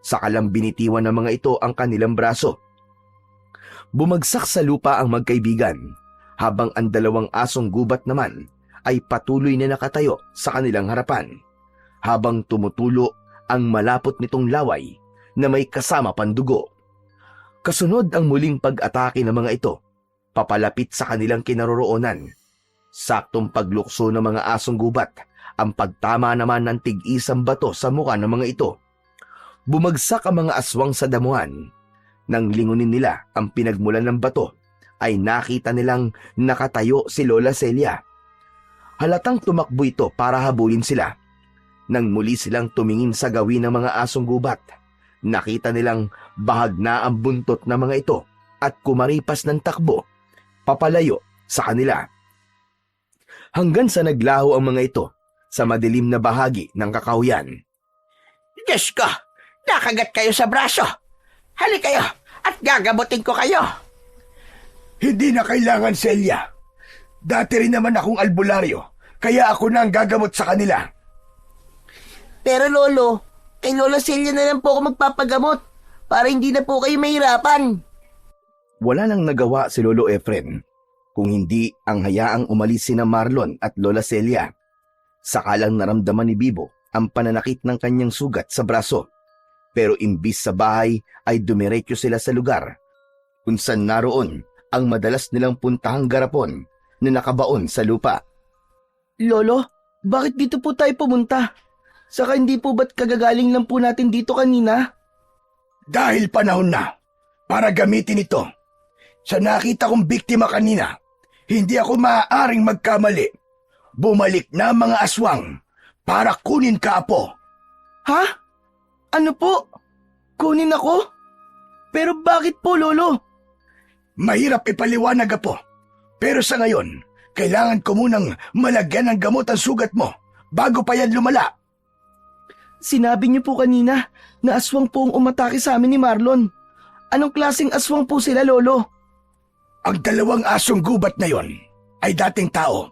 Speaker 1: Sakalang binitiwan ng mga ito ang kanilang braso. Bumagsak sa lupa ang magkaibigan, habang ang dalawang asong gubat naman ay patuloy na nakatayo sa kanilang harapan, habang tumutulo ang malapot nitong laway na may kasama pandugo. Kasunod ang muling pag-atake ng mga ito. papalapit sa kanilang kinaroroonan. Saktong paglukso ng mga asong gubat, ang pagtama naman ng tig-isang bato sa mukha ng mga ito. Bumagsak ang mga aswang sa damuhan. Nang lingunin nila ang pinagmulan ng bato, ay nakita nilang nakatayo si Lola Celia. Halatang tumakbo ito para habulin sila. Nang muli silang tumingin sa gawin ng mga asong gubat, nakita nilang bahag na ang buntot ng mga ito at kumaripas ng takbo, papalayo sa kanila. Hanggang sa naglaho ang mga ito sa madilim na bahagi ng kakahuyan.
Speaker 4: Diyos ko, nakagat kayo sa braso. Halik kayo at gagamutin ko kayo.
Speaker 2: Hindi na kailangan, Celia. Dati rin naman akong albularyo, kaya ako na ang gagamot sa kanila.
Speaker 3: Pero Lolo, kay Lola Celia na lang po ako magpapagamot para hindi na po kayo mahirapan.
Speaker 1: Wala nang nagawa si Lolo Efren kung hindi ang hayaang umalis sina Marlon at Lola Celia. Sakalang naramdaman ni Bibo ang pananakit ng kanyang sugat sa braso. Pero imbis sa bahay ay dumiretso sila sa lugar kung saan naroon ang madalas nilang puntahang garapon na nakabaon sa lupa. Lolo, bakit dito po tayo pumunta? Saka hindi po ba't kagagaling lang po natin dito kanina?
Speaker 2: Dahil panahon na para gamitin ito. Sa nakita kong biktima kanina, hindi ako maaaring magkamali. Bumalik na ang mga aswang para kunin ka, Apo.
Speaker 1: Ha? Ano po? Kunin ako? Pero bakit po, Lolo?
Speaker 2: Mahirap ipaliwanag, Apo. Pero sa ngayon, kailangan ko munang malagyan ng gamot ang sugat mo bago pa yan lumala.
Speaker 1: Sinabi niyo po kanina na aswang po ang umatake sa amin ni Marlon. Anong klaseng aswang po sila, Lolo?
Speaker 2: Ang dalawang asong gubat na yon ay dating tao.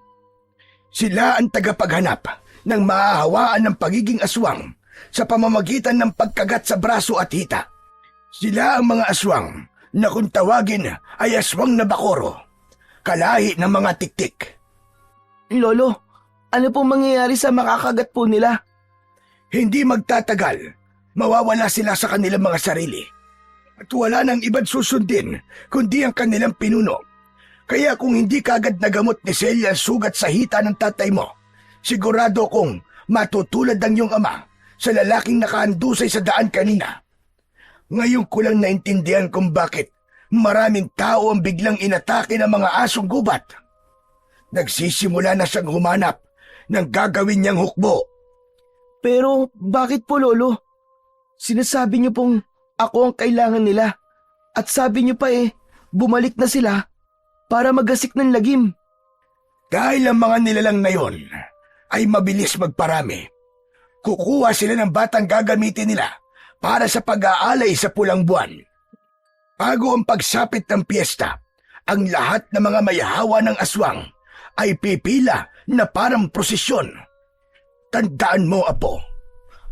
Speaker 2: Sila ang tagapaghanap ng mahahawaan ng pagiging aswang sa pamamagitan ng pagkagat sa braso at hita. Sila ang mga aswang na kung tawagin ay aswang na bakoro, kalahi ng mga tiktik.
Speaker 1: Lolo, ano pong mangyayari sa makakagat po nila?
Speaker 2: Hindi magtatagal, mawawala sila sa kanilang mga sarili. At wala nang ibang susundin kundi ang kanilang pinuno. Kaya kung hindi kagad nagamot ni Celia ang sugat sa hita ng tatay mo, sigurado kong matutulad ang iyong ama sa lalaking nakahandusay sa daan kanina. Ngayon ko lang naintindihan kung bakit maraming tao ang biglang inatake ng mga asong gubat. Nagsisimula na siyang humanap ng gagawin niyang hukbo.
Speaker 1: Pero bakit po, Lolo? Sinasabi niyo pong ako ang kailangan nila. At sabi niyo pa bumalik na sila para magasik ng lagim.
Speaker 2: Dahil ang mga nilalang na yon ay mabilis magparami. Kukuha sila ng batang gagamitin nila para sa pag-aalay sa pulang buwan. Bago ang pagsapit ng piyesta, ang lahat ng mga mayahawa ng aswang ay pipila na parang prosesyon. Tandaan mo, Apo,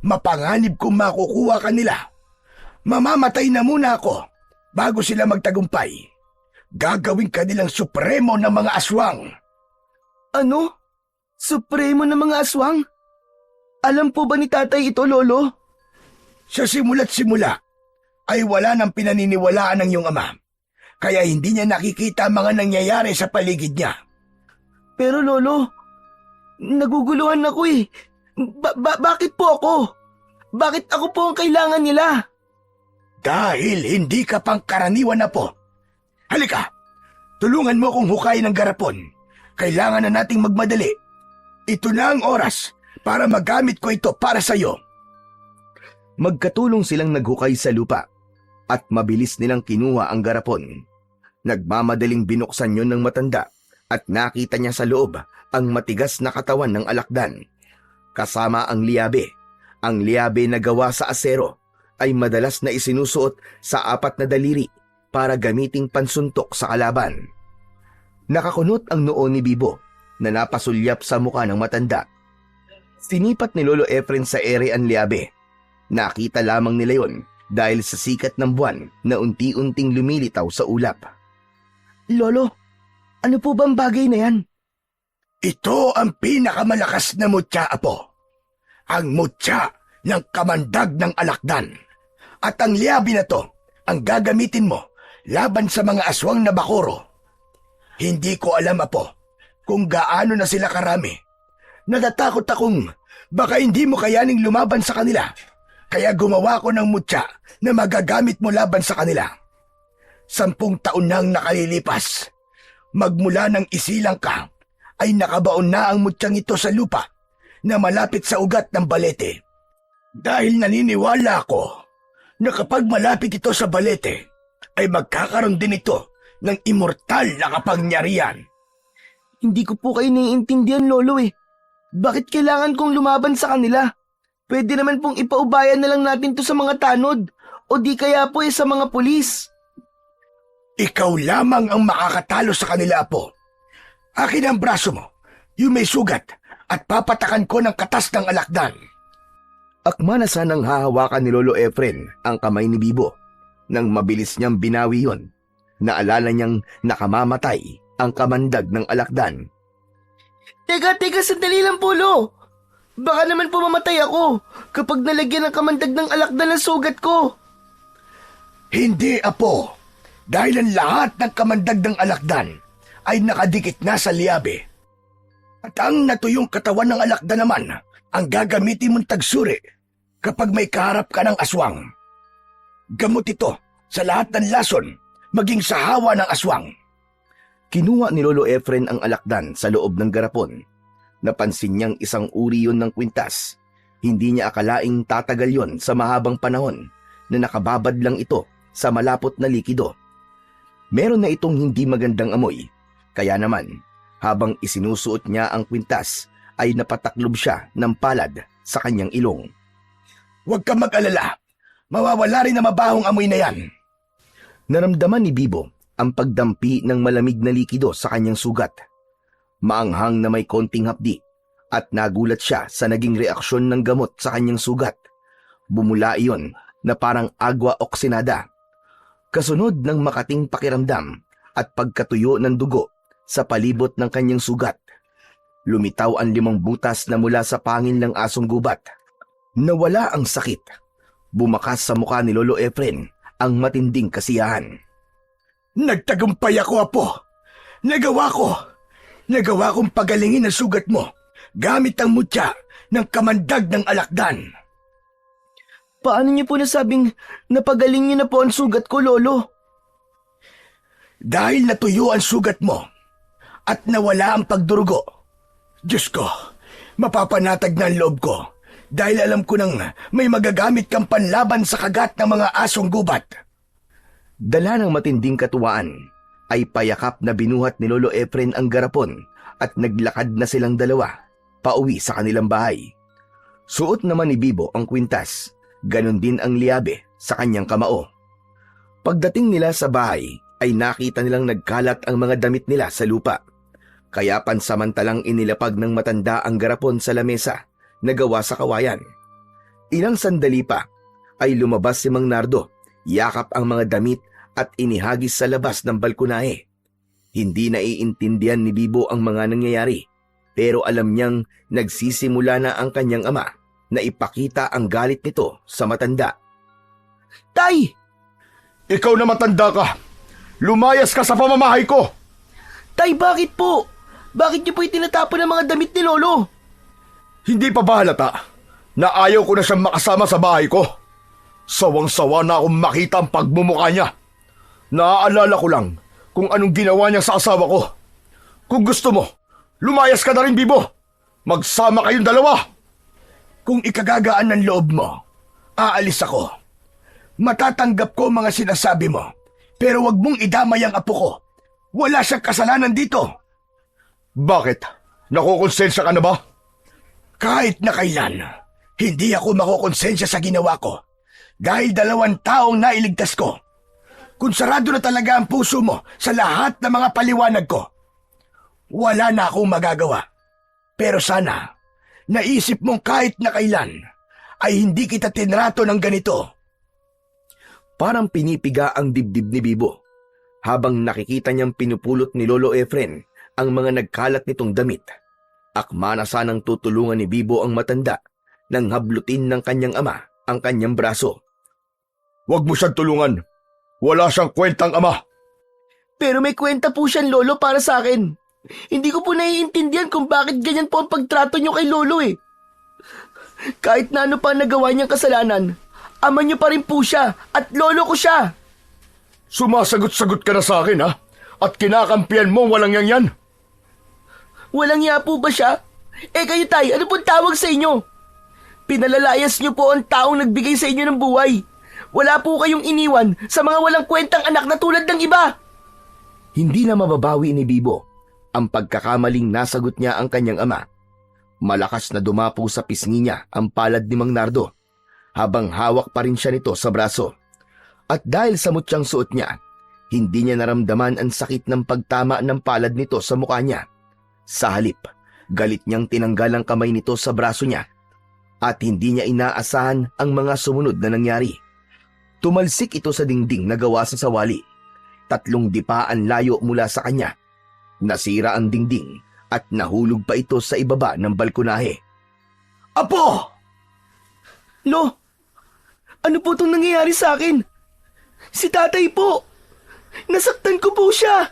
Speaker 2: mapanganib kung makukuha ka nila. Mamamatay na muna ako bago sila magtagumpay. Gagawin ka nilang supremo ng mga aswang.
Speaker 1: Ano? Supremo ng mga aswang? Alam po ba ni tatay ito, Lolo?
Speaker 2: Sa simula't simula ay wala nang pinaniniwalaan ng iyong ama. Kaya hindi niya nakikita ang mga nangyayari sa paligid niya.
Speaker 1: Pero Lolo, naguguluhan ako Bakit po ako? Bakit ako po ang kailangan nila?
Speaker 2: Dahil hindi ka pangkaraniwan na po. Halika, tulungan mo akong hukayin ng garapon. Kailangan na nating magmadali. Ito na ang oras para magamit ko ito para sa iyo.
Speaker 1: Magkatulong silang naghukay sa lupa at mabilis nilang kinuha ang garapon. Nagmamadaling binuksan yon ng matanda at nakita niya sa loob ang matigas na katawan ng alakdan. Kasama ang liabe. Ang liabe na gawa sa asero ay madalas na isinusuot sa 4 na daliri para gamiting pansuntok sa kalaban. Nakakunot ang noo ni Bibo na napasulyap sa mukha ng matanda. Sinipat ni Lolo Efren sa ere ang liabe. Nakita lamang nila yon dahil sa sikat ng buwan na unti-unting lumilitaw sa ulap. Lolo, ano po bang bagay na yan?
Speaker 2: Ito ang pinakamalakas na mutya, Apo. Ang mutya ng kamandag ng alakdan. At ang liabi na to ang gagamitin mo laban sa mga aswang na bakoro. Hindi ko alam, Apo, kung gaano na sila karami. Natatakot akong baka hindi mo kayaning lumaban sa kanila. Kaya gumawa ko ng mutya na magagamit mo laban sa kanila. 10 taon nang nakalilipas. Magmula ng isilang ka, ay nakabaon na ang mutyang ito sa lupa na malapit sa ugat ng balete. Dahil naniniwala ako na kapag malapit ito sa balete, ay magkakaroon din ito ng immortal na kapangyarihan.
Speaker 1: Hindi ko po kayo naiintindihan, Lolo eh. Bakit kailangan kong lumaban sa kanila? Pwede naman pong ipaubayan na lang natin to sa mga tanod o di kaya po sa mga pulis.
Speaker 2: Ikaw lamang ang makakatalo sa kanila, Apo. Akin ang braso mo, yung may sugat, at papatakan ko ng katas ng alakdan.
Speaker 1: Akma na sanang hahawakan ni Lolo Efren ang kamay ni Bibo. Nang mabilis niyang binawi yon, naalala niyang nakamamatay ang kamandag ng alakdan.
Speaker 3: Teka, sandali lang po, Lo. Baka naman po mamatay ako kapag nalagyan ng kamandag ng alakdan ng sugat ko.
Speaker 2: Hindi, Apo. Dahil ang lahat ng kamandag ng alakdan ay nakadikit na sa liabe. At ang natuyong katawan ng alakdan naman ang gagamitin mong tagsuri kapag may kaharap ka ng aswang. Gamot ito sa lahat ng lason, maging sa hawa ng aswang.
Speaker 1: Kinuha ni Lolo Efren ang alakdan sa loob ng garapon. Napansin niyang isang uri yun ng kwintas. Hindi niya akalaing tatagal yon sa mahabang panahon na nakababad lang ito sa malapot na likido. Meron na itong hindi magandang amoy. Kaya naman, habang isinusuot niya ang kwintas, ay napataklob siya ng palad sa kanyang ilong.
Speaker 2: Huwag kang mag-alala. Mawawala rin na mabahong amoy na yan.
Speaker 1: Naramdaman ni Bibo ang pagdampi ng malamig na likido sa kanyang sugat. Maanghang na may konting hapdi at nagulat siya sa naging reaksyon ng gamot sa kanyang sugat. Bumula iyon na parang agwa oksinada. Kasunod ng makating pakiramdam at pagkatuyo ng dugo sa palibot ng kanyang sugat. Lumitaw ang 5 butas na mula sa pangil ng asong gubat. Nawala ang sakit. Bumakas sa mukha ni Lolo Efren ang matinding kasiyahan.
Speaker 2: Nagtagumpay ako, Apo. Nagawa kong pagalingin ang sugat mo gamit ang mutya ng kamandag ng alakdan.
Speaker 1: Paano niyo po nasabing napagaling niyo na po ang sugat ko, Lolo?
Speaker 2: Dahil natuyo ang sugat mo at nawala ang pagdurugo. Diyos ko, mapapanatag na ang loob ko dahil alam ko nang may magagamit kang panlaban sa kagat ng mga asong gubat.
Speaker 1: Dala ng matinding katuwaan, ay payakap na binuhat ni Lolo Efren ang garapon at naglakad na silang dalawa, pauwi sa kanilang bahay. Suot naman ni Bibo ang kwintas, ganon din ang liabe sa kanyang kamao. Pagdating nila sa bahay, ay nakita nilang nagkalat ang mga damit nila sa lupa. Kaya pansamantalang inilapag ng matanda ang garapon sa lamesa na gawa sa kawayan. Ilang sandali pa, ay lumabas si Mang Nardo, yakap ang mga damit at inihagis sa labas ng balkonahe. Hindi naiintindihan ni Bibo ang mga nangyayari, pero alam niyang nagsisimula na ang kanyang ama na ipakita ang galit nito sa matanda.
Speaker 3: Tay!
Speaker 2: Ikaw na matanda ka! Lumayas ka sa pamamahay ko!
Speaker 3: Tay, bakit po? Bakit niyo po itinatapon ang mga damit ni Lolo?
Speaker 2: Hindi pa ba halata na ayaw ko na siyang makasama sa bahay ko? Sawang-sawa na akong makita ang pagmumukha niya. Naaalala ko lang kung anong ginawa niya sa asawa ko. Kung gusto mo, lumayas ka na rin, Bibo. Magsama kayong dalawa. Kung ikagagaan ng loob mo, aalis ako. Matatanggap ko mga sinasabi mo, pero wag mong idamay ang apo ko. Wala siyang kasalanan dito. Bakit? Nakukonsensya ka na ba? Kahit na kailan, hindi ako makukonsensya sa ginawa ko dahil 2 taong nailigtas ko. Kung sarado na talaga ang puso mo sa lahat ng mga paliwanag ko, wala na akong magagawa. Pero sana, naisip mong kahit na kailan ay hindi kita tinrato ng ganito.
Speaker 1: Parang pinipiga ang dibdib ni Bibo habang nakikita niyang pinupulot ni Lolo Efren ang mga nagkalat nitong damit. Akma na sanang tutulungan ni Bibo ang matanda nang hablutin ng kanyang ama ang kanyang braso.
Speaker 2: Huwag mo siyang tulungan. Wala siyang kwentang ama.
Speaker 1: Pero may kwenta po siyang lolo para sa akin. Hindi ko po naiintindihan kung bakit ganyan po ang pagtrato niyo kay lolo eh. Kahit na ano pa nagawa niyang kasalanan, ama niyo pa rin po siya at lolo ko siya.
Speaker 2: Sumasagot-sagot ka na sa akin, ha? At kinakampiyan mo walang yan.
Speaker 1: Walang iya po ba siya? Eh kayo tay, ano pong tawag sa inyo? Pinalalayas niyo po ang taong nagbigay sa inyo ng buhay. Wala po kayong iniwan sa mga walang kwentang anak na tulad ng iba. Hindi na mababawi ni Bibo ang pagkakamaling nasagot niya ang kanyang ama. Malakas na dumapo sa pisngi niya ang palad ni Mang Nardo, habang hawak pa rin siya nito sa braso. At dahil sa mutyang suot niya, hindi niya naramdaman ang sakit ng pagtama ng palad nito sa mukha niya. Sa halip, galit niyang tinanggal ang kamay nito sa braso niya at hindi niya inaasahan ang mga sumunod na nangyari. Tumalsik ito sa dingding na gawa sa sawali. 3 dipaan layo mula sa kanya. Nasira ang dingding at nahulog pa ito sa ibaba ng balkonahe.
Speaker 2: Apo!
Speaker 1: Lo, ano po itong nangyayari sa akin? Si tatay po! Nasaktan ko po siya!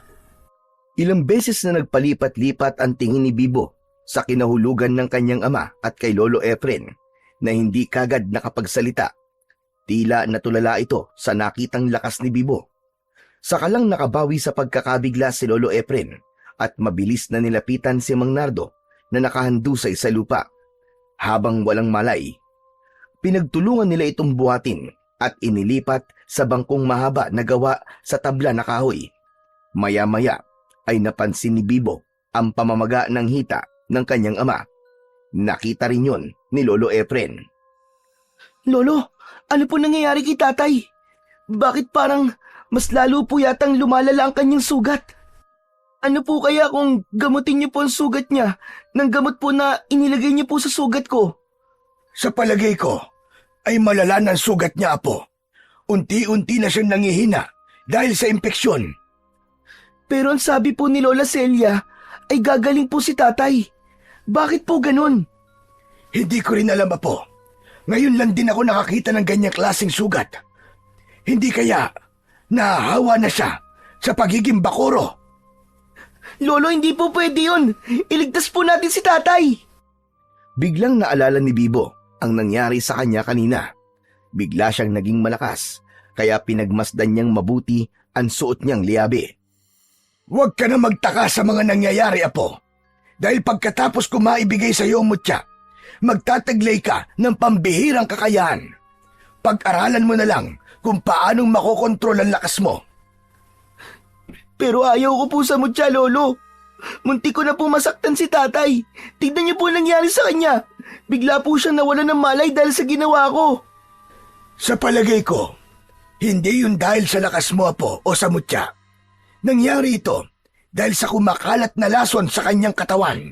Speaker 1: Ilang beses na nagpalipat-lipat ang tingin ni Bibo sa kinahulugan ng kanyang ama at kay Lolo Efren na hindi kagad nakapagsalita. Tila natulala ito sa nakitang lakas ni Bibo. Saka lang nakabawi sa pagkakabigla si Lolo Efren at mabilis na nilapitan si Mang Nardo na nakahandusay sa lupa. Habang walang malay, pinagtulungan nila itong buhatin at inilipat sa bangkong mahaba na gawa sa tabla na kahoy. Maya-maya ay napansin ni Bibo ang pamamaga ng hita ng kanyang ama. Nakita rin yun ni Lolo Efren. Lolo, ano po nangyayari kay tatay? Bakit parang mas lalo po yatang lumalala ang kanyang sugat? Ano po kaya kung gamutin niyo po ang sugat niya ng gamot po na inilagay niyo po sa sugat ko?
Speaker 2: Sa palagay ko, ay malala ng sugat niya, Apo. Unti-unti na siyang nangihina dahil sa impeksyon.
Speaker 1: Pero ang sabi po ni Lola Celia ay gagaling po si tatay. Bakit po ganun?
Speaker 2: Hindi ko rin alam, Apo. Ngayon lang din ako nakakita ng ganyang klaseng sugat. Hindi kaya nahahawa na siya sa pagiging bakuro?
Speaker 1: Lolo, hindi po pwede yun. Iligtas po natin si tatay. Biglang naalala ni Bibo ang nangyari sa kanya kanina. Bigla siyang naging malakas, kaya pinagmasdan niyang mabuti ang suot niyang liyabe.
Speaker 2: Huwag ka na magtaka sa mga nangyayari, Apo. Dahil pagkatapos ko maibigay sa iyo ang mutya, magtataglay ka ng pambihirang kakayahan. Pag-aralan mo na lang kung paanong makokontrol ang lakas mo.
Speaker 1: Pero ayaw ko po sa mutya, Lolo. Munti ko na po masaktan si tatay. Tignan niyo po ang nangyari sa kanya. Bigla po siyang nawalan ng malay dahil sa ginawa ko.
Speaker 2: Sa palagay ko, hindi yun dahil sa lakas mo, Apo, o sa mutya. Nangyari ito dahil sa kumakalat na lason sa kanyang katawan.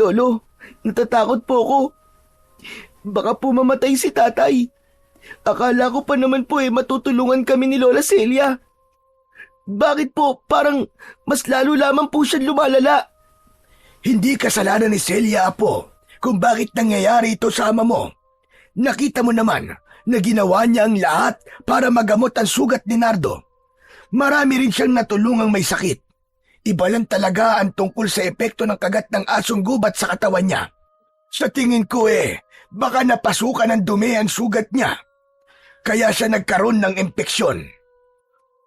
Speaker 1: Lolo, natatakot po ako. Baka po mamatay si tatay. Akala ko pa naman po matutulungan kami ni Lola Celia. Bakit po parang mas lalo lamang po siyang lumalala?
Speaker 2: Hindi kasalanan ni Celia, Apo, kung bakit nangyayari ito sa ama mo. Nakita mo naman na ginawa niya ang lahat para magamot ang sugat ni Nardo. Marami rin siyang natulungang may sakit. Iba lang talaga ang tungkol sa epekto ng kagat ng asong gubat sa katawan niya. Sa tingin ko baka napasukan ng dumi ang sugat niya. Kaya siya nagkaroon ng impeksyon.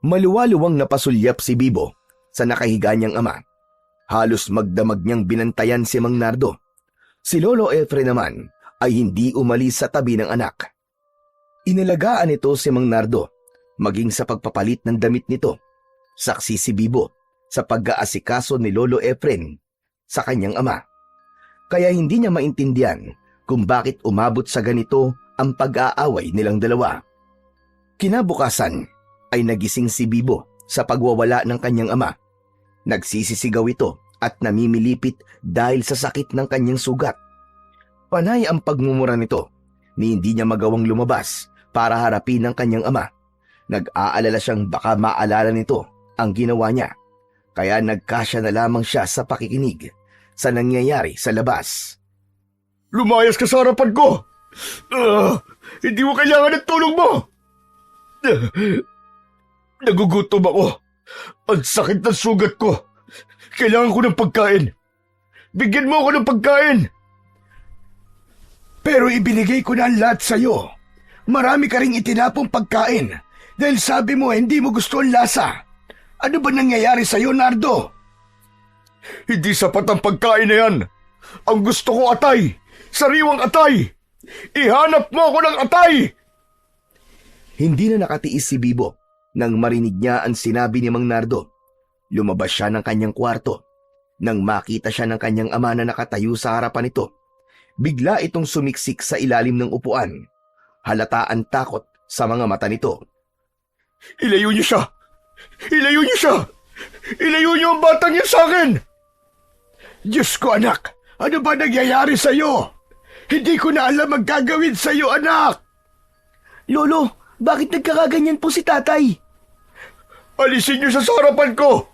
Speaker 1: Maluwaluwang napasulyap si Bibo sa nakahiga niyang ama. Halos magdamag niyang binantayan si Mang Nardo. Si Lolo Efren naman ay hindi umalis sa tabi ng anak. Inalagaan nito si Mang Nardo, maging sa pagpapalit ng damit nito. Saksi si Bibo sa pag-aasikaso ni Lolo Efren sa kanyang ama. Kaya hindi niya maintindihan kung bakit umabot sa ganito ang pag-aaway nilang dalawa. Kinabukasan ay nagising si Bibo sa pagwawala ng kanyang ama. Nagsisisigaw ito at namimilipit dahil sa sakit ng kanyang sugat. Panay ang pagmumura nito ni hindi niya magawang lumabas para harapin ang kanyang ama. Nag-aalala siyang baka maalala nito ang ginawa niya, kaya nagkasya na lamang siya sa pakikinig sa nangyayari sa labas.
Speaker 2: Lumayas ka sa harapan ko! Hindi mo kailangan ng tulong mo! Nagugutom ako. Ang sakit ng sugat ko. Kailangan ko ng pagkain. Bigyan mo ako ng pagkain. Pero ibinigay ko na ang lahat sa'yo. Marami ka ring itinapong pagkain dahil sabi mo hindi mo gusto ang lasa. Ano ba nangyayari sa'yo, Nardo? Hindi sapat ang pagkain na yan. Ang gusto ko atay. Sariwang atay. Ihanap mo ako ng atay!
Speaker 1: Hindi na nakatiis si Bibo nang marinig niya ang sinabi ni Mang Nardo. Lumabas siya ng kanyang kwarto. Nang makita siya ng kanyang ama na nakatayo sa harapan nito, bigla itong sumiksik sa ilalim ng upuan. Halata ang takot sa mga mata nito.
Speaker 2: Ilayo niyo siya! Ilayo niyo siya! Ilayo niyo ang batang yan sa akin! Diyos ko, anak! Ano ba nangyayari sa'yo? Hindi ko na alam ang gagawin sa'yo, anak!
Speaker 1: Lolo, bakit nagkakaganyan po si tatay?
Speaker 2: Alisin niyo siya sa harapan ko!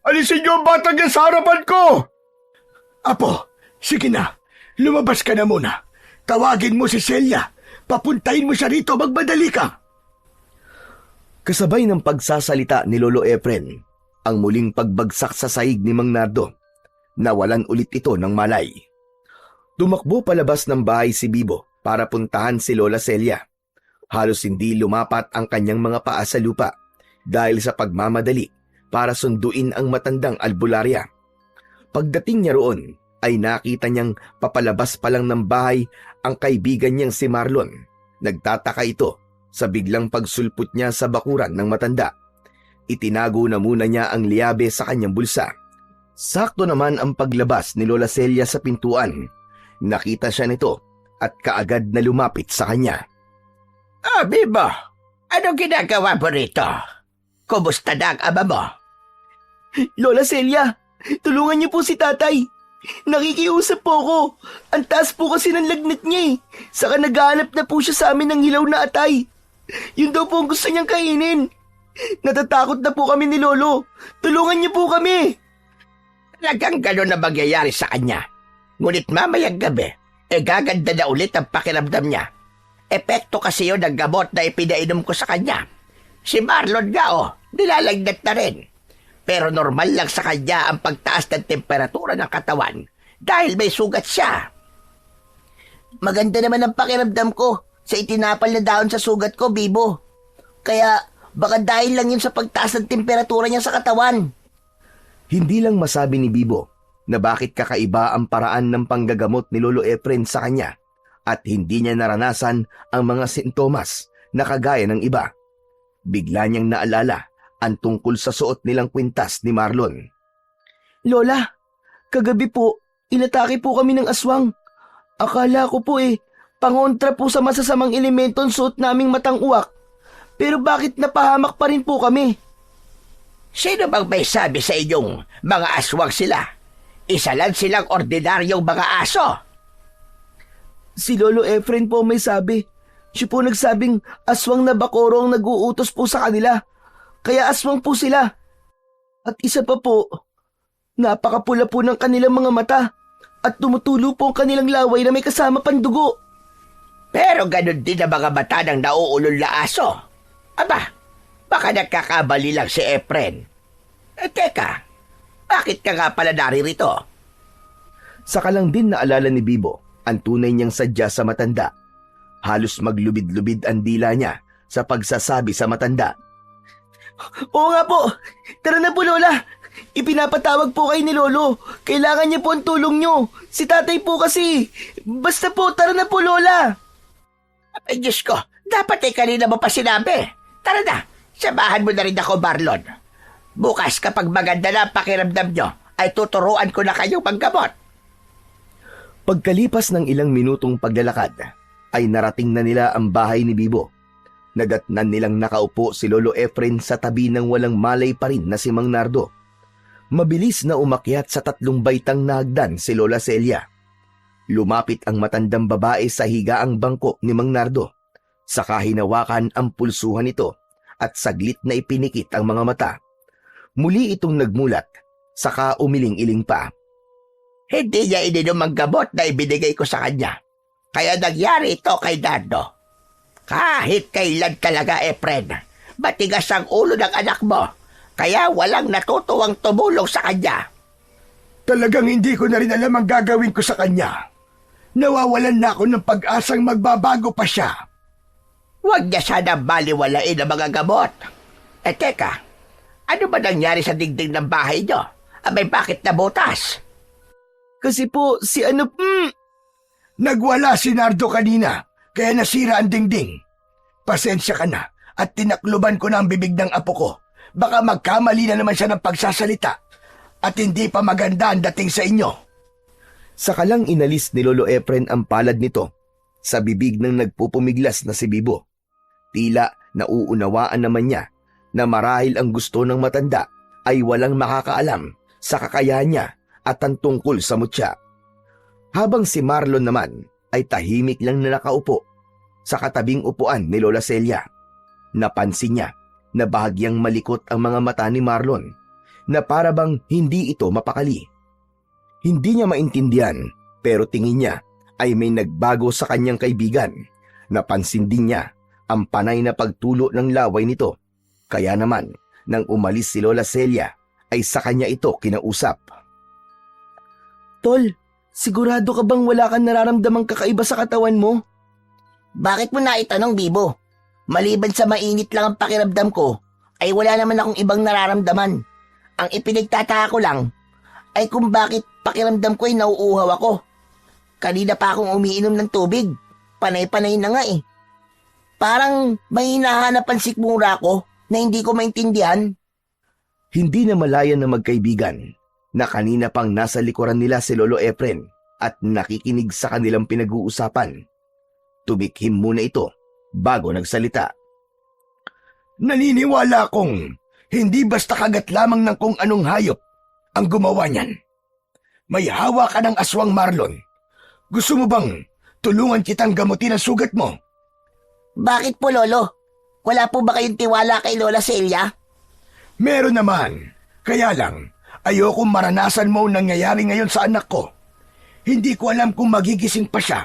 Speaker 2: Alisin niyo ang batang yan sa harapan ko! Apo, sige na. Lumabas ka na muna. Tawagin mo si Celia. Papuntahin mo siya rito, magmadali ka.
Speaker 1: Kasabay ng pagsasalita ni Lolo Efren, ang muling pagbagsak sa sahig ni Mang Nardo. Nawalan ulit ito ng malay. Tumakbo palabas ng bahay si Bibo para puntahan si Lola Celia. Halos hindi lumapat ang kanyang mga paa sa lupa dahil sa pagmamadali para sunduin ang matandang albularya. Pagdating niya roon ay nakita niyang papalabas pa lang ng bahay ang kaibigan niyang si Marlon. Nagtataka ito sa biglang pagsulpot niya sa bakuran ng matanda. Itinago na muna niya ang liyabe sa kanyang bulsa. Sakto naman ang paglabas ni Lola Celia sa pintuan. Nakita siya nito at kaagad na lumapit sa kanya.
Speaker 4: Bibo, anong ginagawa mo rito? Kumusta na ang ama mo?
Speaker 1: Lola Celia, tulungan niyo po si tatay. Nakikiusap po ako. Ang taas po kasi ng lagnat niya eh. Saka naghahanap na po siya sa amin ng hilaw na atay. Yun daw po ang gusto niyang kainin. Natatakot na po kami ni Lolo. Tulungan niyo po kami.
Speaker 4: Talagang gano'n na mangyayari sa kanya. Ngunit mamayang gabi, gaganda na ulit ang pakiramdam niya. Epekto kasi yun ng gamot na ipinainom ko sa kanya. Si Marlon nga nilalagnat na rin. Pero normal lang sa kanya ang pagtaas ng temperatura ng katawan dahil may sugat siya.
Speaker 3: Maganda naman ang pakiramdam ko sa itinapal na daon sa sugat ko, Bibo. Kaya baka dahil lang yun sa pagtaas ng temperatura niya sa katawan.
Speaker 1: Hindi lang masabi ni Bibo na bakit kakaiba ang paraan ng panggagamot ni Lolo Efren sa kanya at hindi niya naranasan ang mga sintomas na kagaya ng iba. Bigla niyang naalala ang tungkol sa suot nilang kwintas ni Marlon. Lola, kagabi po, inatake po kami ng aswang. Akala ko po pangontra po sa masasamang elemento ang suot naming matang uwak. Pero bakit napahamak pa rin po kami?
Speaker 4: Sino bang may sabi sa inyong mga aswang sila? Isa lang silang ordinaryong mga aso.
Speaker 1: Si Lolo Efren po may sabi. Siya po nagsabing aswang na bakoro ang nag-uutos po sa kanila. Kaya aswang po sila. At isa pa po, napakapula po ng kanilang mga mata at tumutulo po ang kanilang laway na may kasama pandugo.
Speaker 4: Pero ganun din ang mga mata ng nauulol na aso. Aba, baka nagkakamali lang si Efren. Teka, bakit ka nga pala naririto?
Speaker 1: Saka lang din naalala ni Bibo ang tunay niyang sadya sa matanda. Halos maglubid-lubid ang dila niya sa pagsasabi sa matanda. Oo nga po, tara na po Lola. Ipinapatawag po kayo ni Lolo. Kailangan niya po ang tulong niyo. Si tatay po kasi. Basta po, tara na po Lola.
Speaker 4: Ay Diyos ko, dapat kanina mo pa sinabi. Tara na, samahan mo na rin ako, Marlon. Bukas kapag maganda na ang pakiramdam nyo, ay tuturuan ko na kayong manggamot.
Speaker 1: Pagkalipas ng ilang minutong paglalakad, ay narating na nila ang bahay ni Bibo. Nadatnan nilang nakaupo si Lolo Efren sa tabi ng walang malay pa rin na si Mang Nardo. Mabilis na umakyat sa 3 baitang na hagdan si Lola Celia. Lumapit ang matandang babae sa higaang bangko ni Mang Nardo. Saka hinawakan ang pulsuhan nito at saglit na ipinikit ang mga mata. Muli itong nagmulat, saka umiling-iling pa.
Speaker 4: Hindi niya ininom ang gamot na ibinigay ko sa kanya. Kaya nangyari ito kay Nardo. Kahit kailan talaga, Efren, matigas ang ulo ng anak mo. kaya walang natutuwang tumulong sa kanya.
Speaker 2: Talagang hindi ko na rin alam ang gagawin ko sa kanya. Nawawalan na ako ng pag-asang magbabago pa siya.
Speaker 4: Huwag niya sana baliwalain ang mga gamot. Teka, ano ba nangyari sa dingding ng bahay niyo? Abay, bakit nabutas?
Speaker 1: Kasi po, si ano...
Speaker 2: Nagwala si Nardo kanina, kaya nasira ang dingding. Pasensya ka na at tinakluban ko na ang bibig ng apo ko. Baka magkamali na naman siya ng pagsasalita at hindi pa maganda ang dating sa inyo.
Speaker 1: Saka lang inalis ni Lolo Efren ang palad nito sa bibig ng nagpupumiglas na si Bibo. Tila nauunawaan naman niya na marahil ang gusto ng matanda ay walang makakaalam sa kakayahan niya at ang tungkol sa mutya. Habang si Marlon naman ay tahimik lang na nakaupo sa katabing upuan ni Lola Celia. Napansin niya na bahagyang malikot ang mga mata ni Marlon na para bang hindi ito mapakali. Hindi niya maintindihan pero tingin niya ay may nagbago sa kanyang kaibigan. Napansin din niya ang panay na pagtulo ng laway nito. Kaya naman nang umalis si Lola Celia ay sa kanya ito kinausap. Tol, sigurado ka bang wala kang nararamdamang kakaiba sa katawan mo?
Speaker 3: Bakit mo naitanong, Bibo? Maliban sa mainit lang ang pakiramdam ko, ay wala naman akong ibang nararamdaman. Ang ipinagtataka ko lang ay kung bakit pakiramdam ko ay nauuhaw ako. Kanina pa akong umiinom ng tubig. Panay-panay na nga eh. Parang may hinahanap ang sikmura ko na hindi ko maintindihan.
Speaker 1: Hindi na malayan na magkaibigan na kanina pang nasa likuran nila si Lolo Efren at nakikinig sa kanilang pinag-uusapan. Tumikhim muna ito bago nagsalita.
Speaker 2: Naniniwala akong hindi basta kagat lamang ng kung anong hayop ang gumawa niyan. May hawa ka ng aswang, Marlon. Gusto mo bang tulungan kitang gamutin ang sugat mo?
Speaker 3: Bakit po, Lolo? Wala po ba kayong tiwala kay Lola Celia?
Speaker 2: Meron naman. Kaya lang, ayokong maranasan mo ang nangyayari ngayon sa anak ko. Hindi ko alam kung magigising pa siya.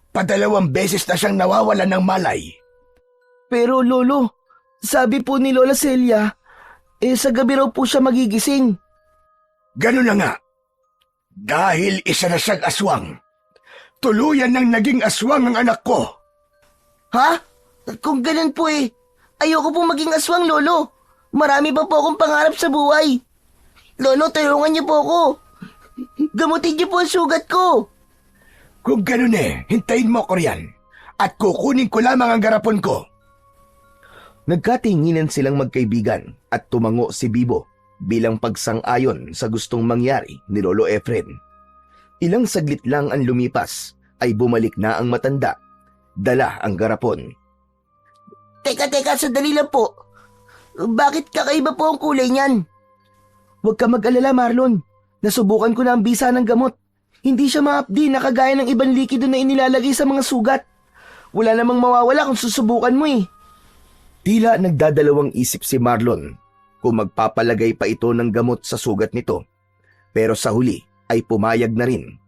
Speaker 2: Padalawang beses na siyang nawawalan ng malay.
Speaker 1: Pero Lolo, sabi po ni Lola Celia, sa gabi raw po siya magigising.
Speaker 2: Ganun na nga. Dahil isa na siyang aswang. Tuluyan nang naging aswang ang anak ko.
Speaker 3: Ha? Kung ganun po ayoko pong maging aswang, Lolo. Marami pa po akong pangarap sa buhay. Lolo, tulungan niyo po ako. Gamutin niyo po ang sugat ko.
Speaker 2: Kung ganun hintayin mo ko riyan. At kukunin ko lamang ang garapon ko.
Speaker 1: Nagkatinginan silang magkaibigan at tumango si Bibo bilang pagsang-ayon sa gustong mangyari ni Lolo Efren. Ilang saglit lang ang lumipas ay bumalik na ang matanda. Dala ang garapon.
Speaker 3: Teka, sandali lang po. Bakit kakaiba po ang kulay niyan?
Speaker 1: Huwag ka mag-alala, Marlon. Nasubukan ko na ang bisa ng gamot. Hindi siya maapdi na kagaya ng ibang likido na inilalagay sa mga sugat. Wala namang mawawala kung susubukan mo Tila nagdadalawang isip si Marlon kung magpapalagay pa ito ng gamot sa sugat nito. Pero sa huli ay pumayag na rin.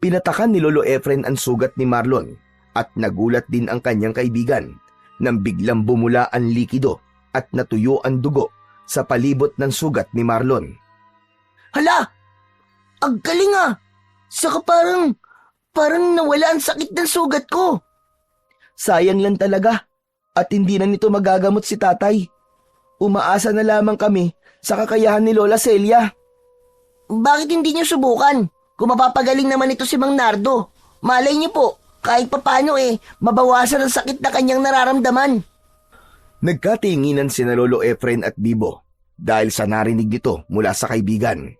Speaker 1: Pinatakan ni Lolo Efren ang sugat ni Marlon at nagulat din ang kanyang kaibigan nang biglang bumula ang likido at natuyo ang dugo sa palibot ng sugat ni Marlon.
Speaker 3: Hala! Ang galing Saka parang nawala ang sakit ng sugat ko.
Speaker 1: Sayang lang talaga at hindi na nito magagamot si tatay. Umaasa na lamang kami sa kakayahan ni Lola Celia.
Speaker 3: Bakit hindi niyo subukan? Kung mapapagaling naman ito si Mang Nardo. Malay niyo po, kahit papano mabawasan ang sakit na kanyang nararamdaman.
Speaker 1: Nagkatinginan sina Lolo Efren at Bibo dahil sa narinig nito mula sa kaibigan.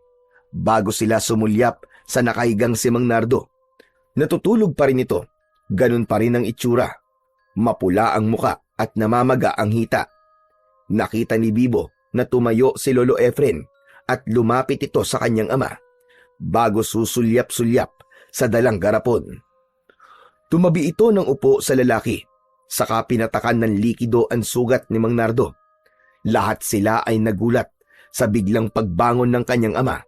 Speaker 1: Bago sila sumulyap sa nakahigang si Mang Nardo. Natutulog pa rin ito. Ganun pa rin ang itsura. Mapula ang muka at namamaga ang hita. Nakita ni Bibo na tumayo si Lolo Efren at lumapit ito sa kanyang ama bago susulyap-sulyap sa dalang garapon. Tumabi ito ng upo sa lalaki, saka pinatakan ng likido ang sugat ni Mang Nardo. Lahat sila ay nagulat sa biglang pagbangon ng kanyang ama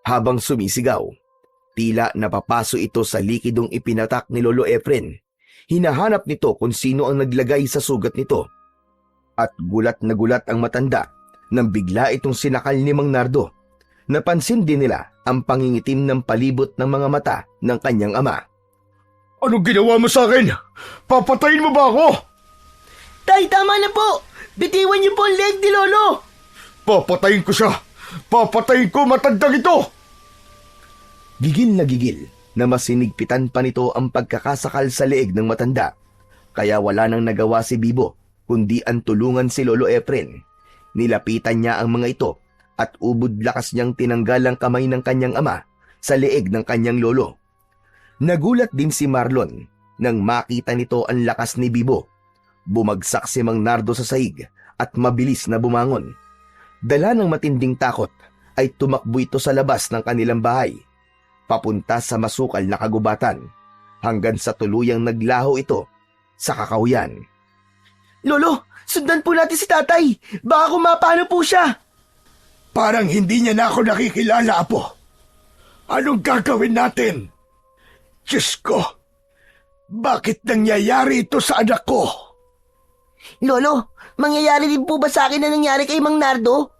Speaker 1: habang sumisigaw. Tila napapaso ito sa likidong ipinatak ni Lolo Efren. Hinahanap nito kung sino ang naglagay sa sugat nito. At gulat na gulat ang matanda nang bigla itong sinakal ni Mang Nardo. Napansin din nila ang pangingitim ng palibot ng mga mata ng kanyang ama.
Speaker 2: Anong ginawa mo sa akin? Papatayin mo ba ako?
Speaker 3: Tay, tama na po! Bitiwan niyo po ang leg ni Lolo!
Speaker 2: Papatayin ko siya! Papatayin ko matandang ito!
Speaker 1: Gigil na masinigpitan pa nito ang pagkakasakal sa leeg ng matanda. Kaya wala nang nagawa si Bibo, kundi ang tulungan si Lolo Efren. Nilapitan niya ang mga ito at ubod lakas niyang tinanggal ang kamay ng kanyang ama sa leeg ng kanyang lolo. Nagulat din si Marlon nang makita nito ang lakas ni Bibo. Bumagsak si Mang Nardo sa sahig at mabilis na bumangon. Dala ng matinding takot ay tumakbo ito sa labas ng kanilang bahay, papunta sa masukal na kagubatan, hanggang sa tuluyang naglaho ito sa kakawyan.
Speaker 3: Lolo, sundan po natin si tatay! Baka kumapano po siya!
Speaker 2: Parang hindi niya na ako nakikilala, Apo. Anong gagawin natin? Diyos ko, bakit nangyayari ito sa anak ko?
Speaker 3: Lolo, mangyayari din po ba sa akin na nangyari kay Mang Nardo?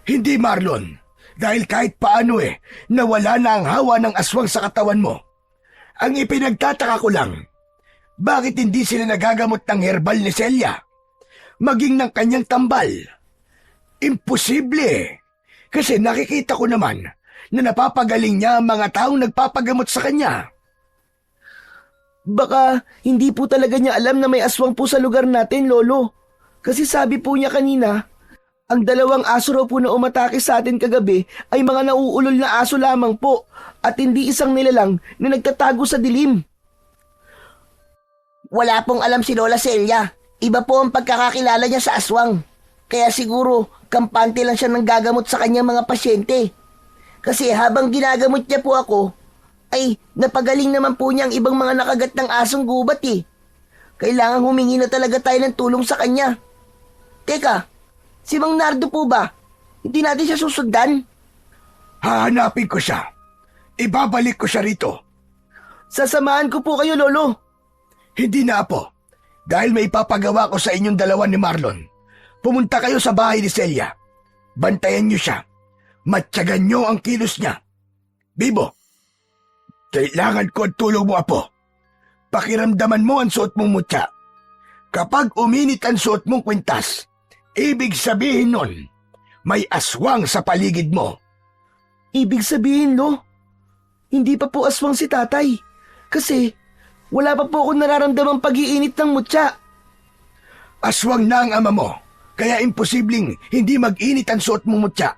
Speaker 2: Hindi, Marlon. Dahil kahit paano nawala na ang hawa ng aswang sa katawan mo. Ang ipinagtataka ko lang, bakit hindi sila nagagamot ng herbal ni Celia? Maging ng kanyang tambal. Imposible. Kasi nakikita ko naman na napapagaling niya ang mga taong nagpapagamot sa kanya.
Speaker 1: Baka hindi po talaga niya alam na may aswang po sa lugar natin, Lolo. Kasi sabi po niya kanina, ang 2 aso raw po na umatake sa atin kagabi ay mga nauulol na aso lamang po at hindi isang nilalang na nagtatago sa dilim.
Speaker 3: Wala pong alam si Lola Celia. Iba po ang pagkakakilala niya sa aswang. Kaya siguro, kampante lang siya ng gagamot sa kanyang mga pasyente. Kasi habang ginagamot niya po ako, ay napagaling naman po niya ang ibang mga nakagat ng asong gubat eh. Kailangan humingi na talaga tayo ng tulong sa kanya. Teka, si Mang Nardo po ba? Hindi natin siya susundan?
Speaker 2: Hahanapin ko siya. Ibabalik ko siya rito.
Speaker 1: Sasamahan ko po kayo, Lolo.
Speaker 2: Hindi na, Apo. Dahil may ipapagawa ko sa inyong 2 ni Marlon. Pumunta kayo sa bahay ni Celia. Bantayan niyo siya. Matyagan niyo ang kilos niya. Bibo, kailangan ko ang tulong mo, Apo. Pakiramdaman mo ang suot mong mutya. Kapag uminit ang suot mong kwintas, ibig sabihin nun, may aswang sa paligid mo.
Speaker 1: Ibig sabihin, Lo, hindi pa po aswang si tatay. Kasi wala pa po akong nararamdamang pag-iinit ng mutya.
Speaker 2: Aswang na ang ama mo, kaya imposibleng hindi mag-init ang suot mong mutya.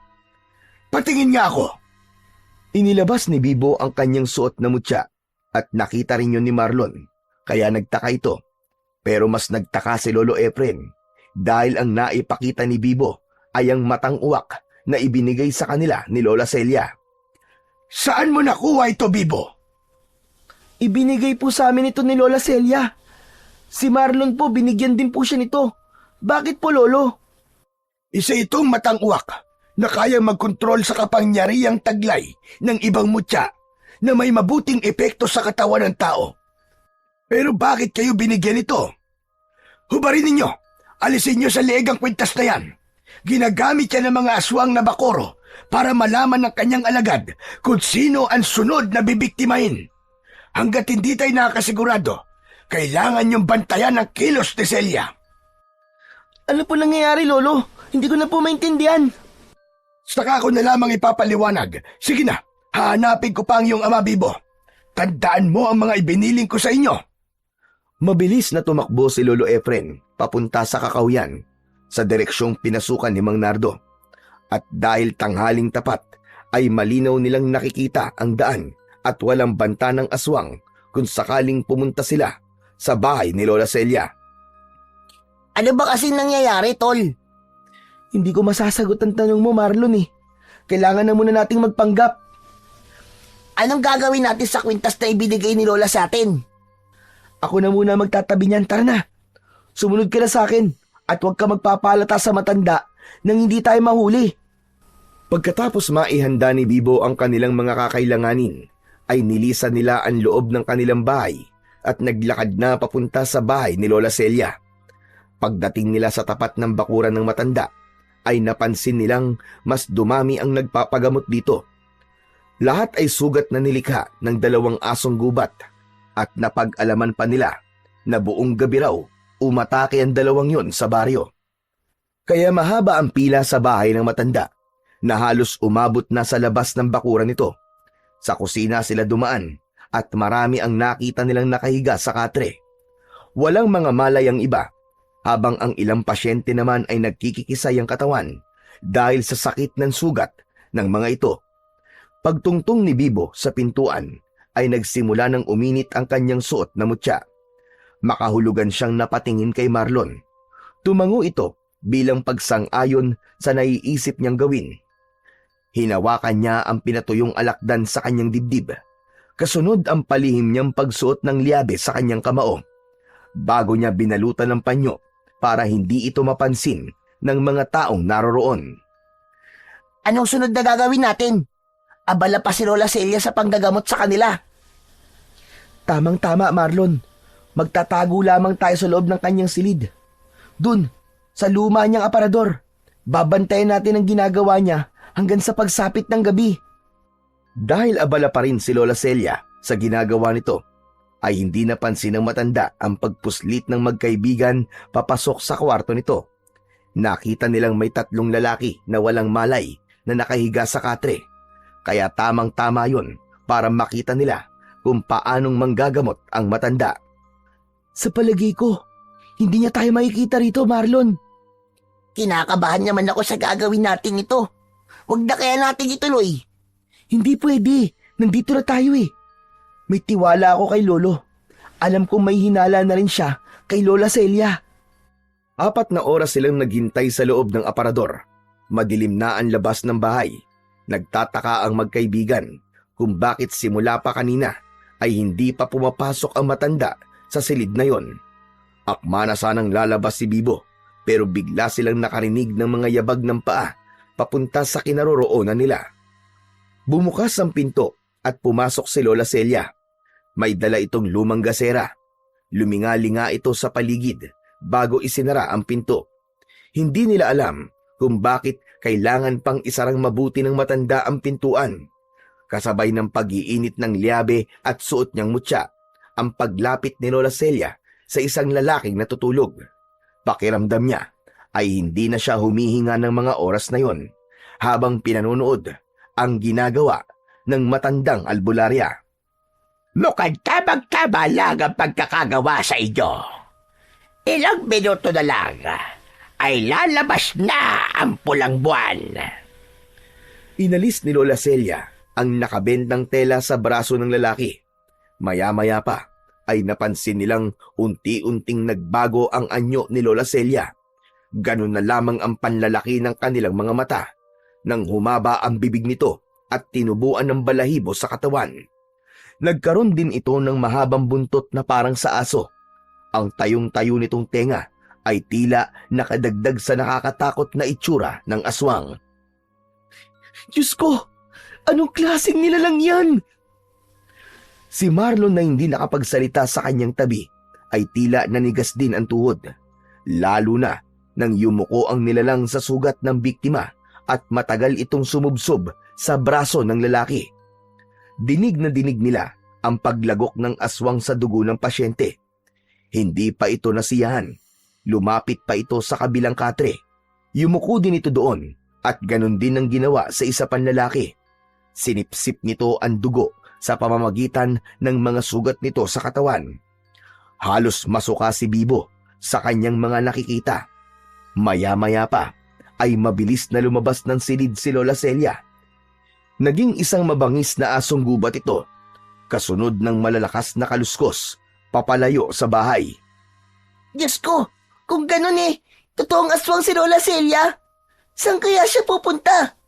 Speaker 2: Patingin nga ako.
Speaker 1: Inilabas ni Bibo ang kanyang suot na mutya at nakita rin yun ni Marlon, kaya nagtaka ito. Pero mas nagtaka si Lolo Efren dahil ang naipakita ni Bibo ay ang matang uwak na ibinigay sa kanila ni Lola Celia.
Speaker 2: Saan mo nakuha ito, Bibo?
Speaker 1: Ibinigay po sa amin ito ni Lola Celia. Si Marlon po, binigyan din po siya nito. Bakit po, Lolo?
Speaker 2: Isa itong matang uwak na kayang magkontrol sa kapangyarihang taglay ng ibang mutya na may mabuting epekto sa katawan ng tao. Pero bakit kayo binigyan ito? Hubarin ninyo, alisin nyo sa leeg ang kwintas na yan. Ginagamit yan ng mga aswang na bakoro para malaman ng kanyang alagad kung sino ang sunod na bibiktimahin. Hanggat hindi tayo nakakasigurado, kailangan nyong bantayan ang kilos ni Celia.
Speaker 1: Ano po nangyayari, Lolo? Hindi ko na po maintindihan.
Speaker 2: Saka ko na lamang ipapaliwanag. Sige na, hahanapin ko pa ang iyong ama, Bibo. Tandaan mo ang mga ibiniling ko sa inyo.
Speaker 1: Mabilis na tumakbo si Lolo Efren papunta sa kakawyan sa direksyong pinasukan ni Mang Nardo. At dahil tanghaling tapat ay malinaw nilang nakikita ang daan at walang banta ng aswang kung sakaling pumunta sila sa bahay ni Lola Celia.
Speaker 3: Ano ba kasi nangyayari, Tol?
Speaker 1: Hindi ko masasagot ang tanong mo, Marlon eh. Kailangan na muna nating magpanggap.
Speaker 3: Anong gagawin natin sa kwintas na ibinigay ni Lola sa atin?
Speaker 1: Ako na muna magtatabi niyan, tara na. Sumunod ka na sa akin at huwag ka magpapalata sa matanda nang hindi tayo mahuli. Pagkatapos maihanda ni Bibo ang kanilang mga kakailanganin, ay nilisan nila ang loob ng kanilang bahay at naglakad na papunta sa bahay ni Lola Celia. Pagdating nila sa tapat ng bakuran ng matanda, ay napansin nilang mas dumami ang nagpapagamot dito. Lahat ay sugat na nilikha ng 2 asong gubat at napag-alaman pa nila na buong gabi raw umatake ang 2 yon sa baryo. Kaya mahaba ang pila sa bahay ng matanda na halos umabot na sa labas ng bakuran nito. Sa kusina sila dumaan at marami ang nakita nilang nakahiga sa katre. Walang mga malay ang iba, habang ang ilang pasyente naman ay nagkikikisay ang katawan dahil sa sakit ng sugat ng mga ito. Pagtungtong ni Bibo sa pintuan ay nagsimula ng uminit ang kanyang suot na mutya. Makahulugan siyang napatingin kay Marlon. Tumango ito bilang pagsang-ayon sa naiisip niyang gawin. Hinawakan niya ang pinatuyong alakdan sa kanyang dibdib. Kasunod ang palihim niyang pagsuot ng liabe sa kanyang kamao. Bago niya binalutan ng panyo para hindi ito mapansin ng mga taong naroroon.
Speaker 3: Anong sunod na gagawin natin? Abala pa si Lola Celia sa panggagamot sa kanila.
Speaker 1: Tamang-tama, Marlon. Magtatago lamang tayo sa loob ng kanyang silid. Dun, sa luma niyang aparador. Babantayan natin ang ginagawa niya hanggang sa pagsapit ng gabi. Dahil abala pa rin si Lola Celia sa ginagawa nito, ay hindi napansin ng matanda ang pagpuslit ng magkaibigan papasok sa kwarto nito. Nakita nilang may 3 lalaki na walang malay na nakahiga sa katre. Kaya tamang-tama yon para makita nila kung paanong manggagamot ang matanda. Sa palagay ko, hindi niya tayo makikita rito, Marlon.
Speaker 3: Kinakabahan naman ako sa gagawin natin ito. Huwag na kaya natin ituloy.
Speaker 1: Hindi pwede. Nandito na tayo eh. May tiwala ako kay Lolo. Alam kong may hinala na rin siya kay Lola Celia. 4 na oras silang naghintay sa loob ng aparador. Madilim na ang labas ng bahay. Nagtataka ang magkaibigan kung bakit simula pa kanina ay hindi pa pumapasok ang matanda sa silid na yon. Akma na sanang lalabas si Bibo, pero bigla silang nakarinig ng mga yabag ng paa papunta sa kinaroroonan nila. Bumukas ang pinto at pumasok si Lola Celia. May dala itong lumang gasera. Luminga-linga ito sa paligid bago isinara ang pinto. Hindi nila alam kung bakit kailangan pang isarang mabuti ng matanda ang pintuan. Kasabay ng pag-iinit ng liabe at suot niyang mutya, ang paglapit ni Lola Celia sa isang lalaking natutulog. Pakiramdam niya ay hindi na siya humihinga ng mga oras na yon habang pinanonood ang ginagawa ng matandang albularya.
Speaker 4: Mukhang tamang-tama lang ang pagkakagawa sa inyo. Ilang minuto na lang ay lalabas na ang pulang buwan.
Speaker 1: Inalis ni Lola Celia ang nakabendang tela sa braso ng lalaki. Maya-maya pa ay napansin nilang unti-unting nagbago ang anyo ni Lola Celia. Ganun na lamang ang panlalaki ng kanilang mga mata nang humaba ang bibig nito at tinubuan ng balahibo sa katawan. Nagkaroon din ito ng mahabang buntot na parang sa aso. Ang tayong-tayo nitong tenga ay tila nakadagdag sa nakakatakot na itsura ng aswang. Diyos ko! Anong klaseng nilalang yan? Si Marlon na hindi nakapagsalita sa kanyang tabi ay tila nanigas din ang tuhod. Lalo na nang yumuko ang nilalang sa sugat ng biktima at matagal itong sumubsob sa braso ng lalaki. Dinig na dinig nila ang paglagok ng aswang sa dugo ng pasyente. Hindi pa ito nasiyahan. Lumapit pa ito sa kabilang katre. Yumuko din ito doon at ganun din ang ginawa sa isa pang lalaki. Sinipsip nito ang dugo sa pamamagitan ng mga sugat nito sa katawan. Halos masuka si Bibo sa kanyang mga nakikita. Maya-maya pa ay mabilis na lumabas ng silid si Lola Celia. Naging isang mabangis na asong gubat ito, kasunod ng malalakas na kaluskos papalayo sa bahay.
Speaker 3: Diyos ko, kung ganun totoong aswang si Lola Celia. Saan kaya siya pupunta?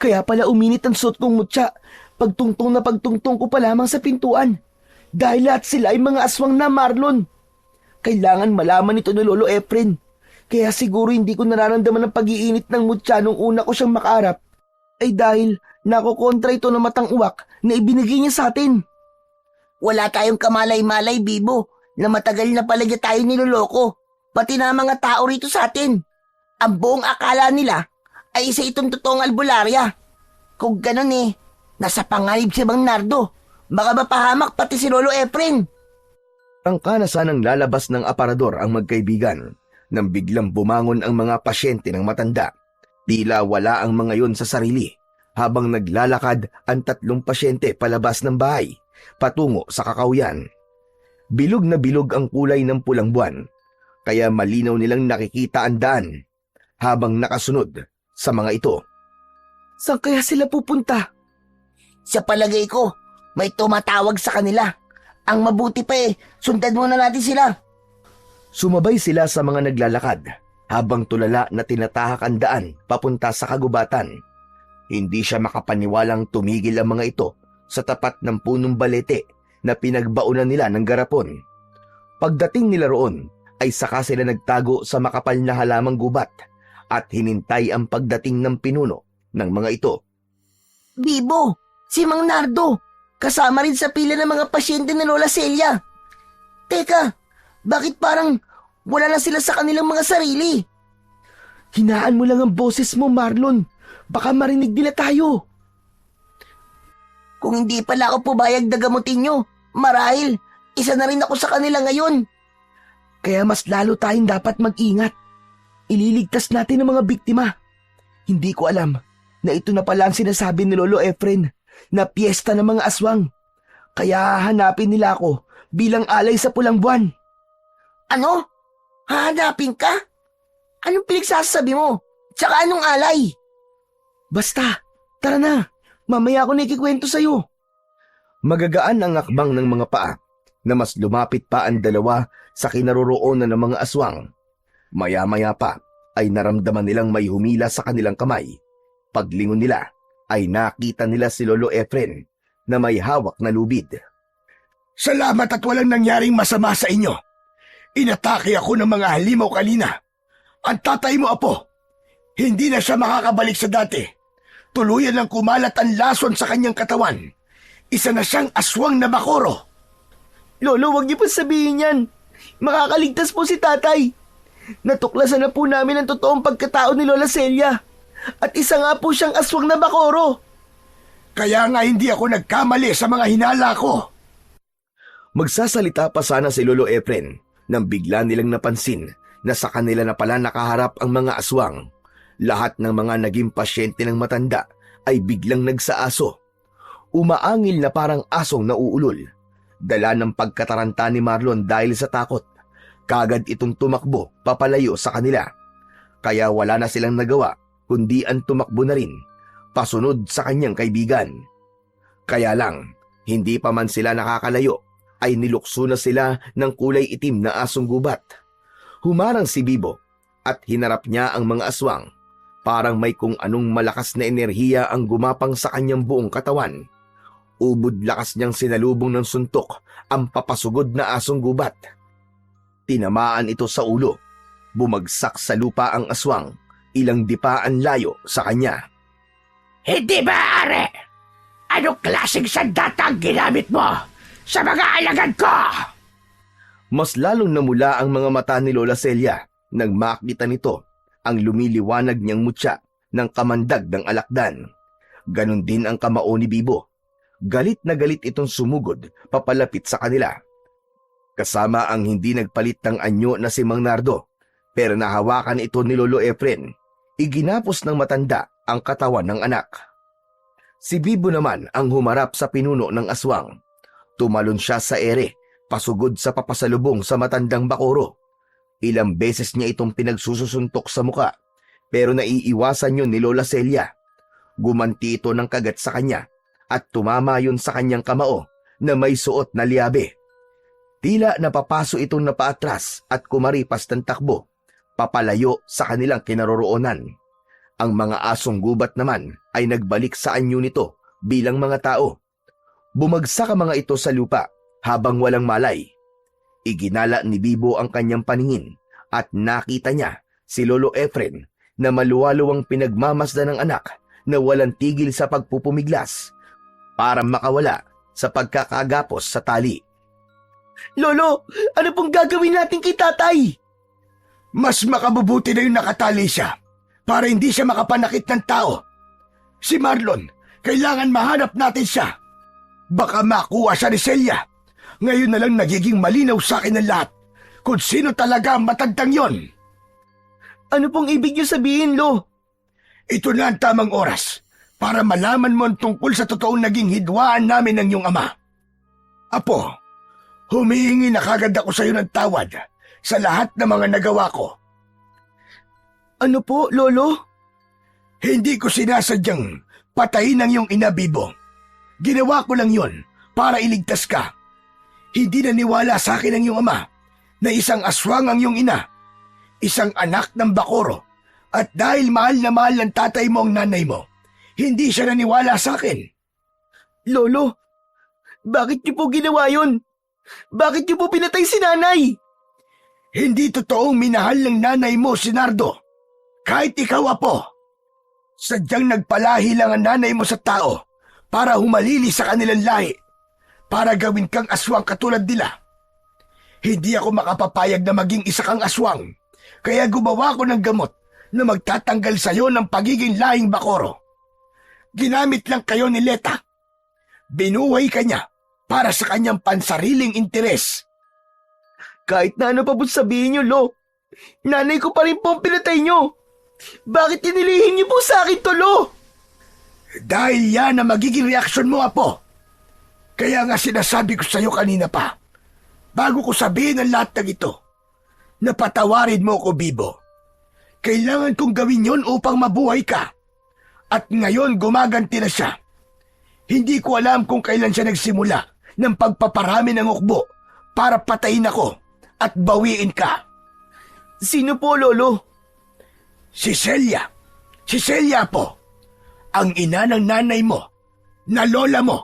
Speaker 1: Kaya pala uminit ang suot kong mutya. Pagtungtong ko pa lamang sa pintuan. Dahil lahat sila ay mga aswang na, Marlon. Kailangan malaman ito ni Lolo Efren. Kaya siguro hindi ko nararamdaman ang pag-iinit ng mutya nung una ko siyang makaharap. Ay dahil nakokontra ito ng matang uwak na ibinigay niya sa atin.
Speaker 3: Wala tayong kamalay-malay, Bibo, na matagal na pala tayo niloloko. Pati na mga tao rito sa atin. ang buong akala nila ay isa itong totoong albularya. Kung ganun nasa panganib si Mang Nardo. Baka mapahamak pati si Lolo Efren.
Speaker 1: Prangka na sanang lalabas ng aparador ang magkaibigan nang biglang bumangon ang mga pasyente ng matanda. Tila wala ang mga yon sa sarili habang naglalakad ang 3 pasyente palabas ng bahay patungo sa kakawyan. Bilog na bilog ang kulay ng pulang buwan kaya malinaw nilang nakikita ang daan habang nakasunod sa mga ito. Saan kaya sila pupunta?
Speaker 3: Sa palagay ko, may tumatawag sa kanila. Ang mabuti pa sundan muna natin sila.
Speaker 1: Sumabay sila sa mga naglalakad habang tulala na tinatahak ang daan papunta sa kagubatan. Hindi siya makapaniwalang tumigil ang mga ito sa tapat ng punong balete na pinagbaunan nila ng garapon. Pagdating nila roon ay saka sila nagtago sa makapal na halamang gubat at hinintay ang pagdating ng pinuno ng mga ito.
Speaker 3: Bibo, si Mang Nardo, kasama rin sa pila ng mga pasyente ni Lola Celia. Teka, bakit parang wala na sila sa kanilang mga sarili?
Speaker 1: Hinaan mo lang ang boses mo, Marlon. Baka marinig nila tayo.
Speaker 3: Kung hindi pala ako pubayag na gamutin nyo, marahil isa na rin ako sa kanila ngayon.
Speaker 1: Kaya mas lalo tayong dapat mag-ingat. Ililigtas natin ang mga biktima. Hindi ko alam na ito na pala ang sinasabi ni Lolo Efren na piyesta ng mga aswang. Kaya hanapin nila ako bilang alay sa pulang buwan.
Speaker 3: Ano? Hahanapin ka? Anong pinagsasabi mo? Tsaka anong alay?
Speaker 1: Basta, tara na. Mamaya ako nakikwento sa'yo. Magagaan ang akbang ng mga paa na mas lumapit pa ang dalawa sa kinaroroonan ng mga aswang. Maya-maya pa ay naramdaman nilang may humila sa kanilang kamay. Paglingon nila ay nakita nila si Lolo Efren na may hawak na lubid.
Speaker 2: Salamat at walang nangyaring masama sa inyo. Inatake ako ng mga halimaw kanina. Ang tatay mo, Apo, hindi na siya makakabalik sa dati. Tuluyan ng kumalat ang lason sa kanyang katawan. Isa na siyang aswang na bakoro.
Speaker 1: Lolo, wag niyo pa sabihin yan. Makakaligtas po si tatay. Natuklasan na po namin ang totoong pagkatao ni Lola Celia. At isa nga po siyang aswang na bakoro.
Speaker 2: Kaya nga hindi ako nagkamali sa mga hinala ko.
Speaker 1: Magsasalita pa sana si Lolo Efren nang bigla nilang napansin na sa kanila na pala nakaharap ang mga aswang. Lahat ng mga naging pasyente ng matanda ay biglang nagsaaso. Umaangil na parang asong nauulol. Dala ng pagkataranta ni Marlon dahil sa takot. Kagad itong tumakbo papalayo sa kanila. Kaya wala na silang nagawa kundi ang tumakbo na rin pasunod sa kanyang kaibigan. Kaya lang, hindi pa man sila nakakalayo ay nilukso na sila ng kulay itim na asong gubat. Humarang si Bibo at hinarap niya ang mga aswang. Parang may kung anong malakas na enerhiya ang gumapang sa kanyang buong katawan. Ubod lakas niyang sinalubong ng suntok ang papasugod na asong gubat. Tinamaan ito sa ulo. Bumagsak sa lupa ang aswang. Ilang dipaan layo sa kanya.
Speaker 4: Hindi ba, Are? Anong klaseng sandata ang ginamit mo sa mga alagad ko?
Speaker 1: Mas lalong namula ang mga mata ni Lola Celia nang makita nito ang lumiliwanag niyang mutya ng kamandag ng alakdan. Ganon din ang kamao ni Bibo. Galit na galit itong sumugod papalapit sa kanila. Kasama ang hindi nagpalit ng anyo na si Mang Nardo, pero nahawakan ito ni Lolo Efren. Iginapos ng matanda ang katawan ng anak. Si Bibo naman ang humarap sa pinuno ng aswang. Tumalon siya sa ere, pasugod sa papasalubong sa matandang bakoro. Ilang beses niya itong pinagsususuntok sa muka, pero naiiwasan yun ni Lola Celia. Gumanti ito ng kagat sa kanya at tumama yun sa kanyang kamao na may suot na liabe. Tila napapaso itong napaatras at kumaripas ng takbo, papalayo sa kanilang kinaroroonan. Ang mga asong gubat naman ay nagbalik sa anyo nito bilang mga tao. Bumagsak ang mga ito sa lupa habang walang malay. Iginala ni Bibo ang kanyang paningin at nakita niya si Lolo Efren na maluwaluwang pinagmamasdan ng anak na walang tigil sa pagpupumiglas para makawala sa pagkakagapos sa tali. Lolo, ano pong gagawin natin kay tatay?
Speaker 2: Mas makabubuti na yung nakatali siya para hindi siya makapanakit ng tao. Si Marlon, kailangan mahanap natin siya. Baka makuha siya ni Celia. Ngayon na lang nagiging malinaw sa akin ang lahat kung sino talaga ang matandang yon.
Speaker 1: Ano pong ibig niyo sabihin, Lo?
Speaker 2: Ito na ang tamang oras para malaman mo ang tungkol sa totoong naging hidwaan namin ng iyong ama. Apo, humihingi na kagad ako sa iyo ng tawad sa lahat ng mga nagawa ko.
Speaker 1: Ano po, Lolo?
Speaker 2: Hindi ko sinasadyang patayin ang iyong ina, Bibo. Ginawa ko lang yon para iligtas ka. Hindi naniwala sa akin ang iyong ama na isang aswang ang iyong ina, isang anak ng bakoro, at dahil mahal na mahal ng tatay mo ang nanay mo, hindi siya naniwala sa akin.
Speaker 1: Lolo, bakit niyo po ginawa yun? Bakit niyo po pinatay si nanay?
Speaker 2: Hindi totoong minahal ng nanay mo si Nardo. Kahit ikaw, Apo. Sadyang nagpalahi lang ang nanay mo sa tao para humalili sa kanilang lahi, para gawin kang aswang katulad nila. Hindi ako makapapayag na maging isa kang aswang, kaya gumawa ko ng gamot na magtatanggal sa iyo ng pagiging lahing bakoro. Ginamit lang kayo ni Leta. Binuhay ka niya para sa kanyang pansariling interes.
Speaker 1: Kahit na ano pa po sabihin niyo, Lo, nanay ko pa rin po ang pinatay niyo. Bakit inilihin niyo po sa akin to, Lo?
Speaker 2: Dahil yan ang magiging reaksyon mo, Apo. Kaya nga sinasabi ko sa iyo kanina pa, bago ko sabihin ang lahat ng ito, napatawarin mo ko, Bibo. Kailangan kong gawin yon upang mabuhay ka. At ngayon gumaganti na siya. Hindi ko alam kung kailan siya nagsimula ng pagpaparami ng ukbo para patayin ako at bawiin ka.
Speaker 1: Sino po, Lolo?
Speaker 2: Si Celia. Si Celia po. Ang ina ng nanay mo, na lola mo.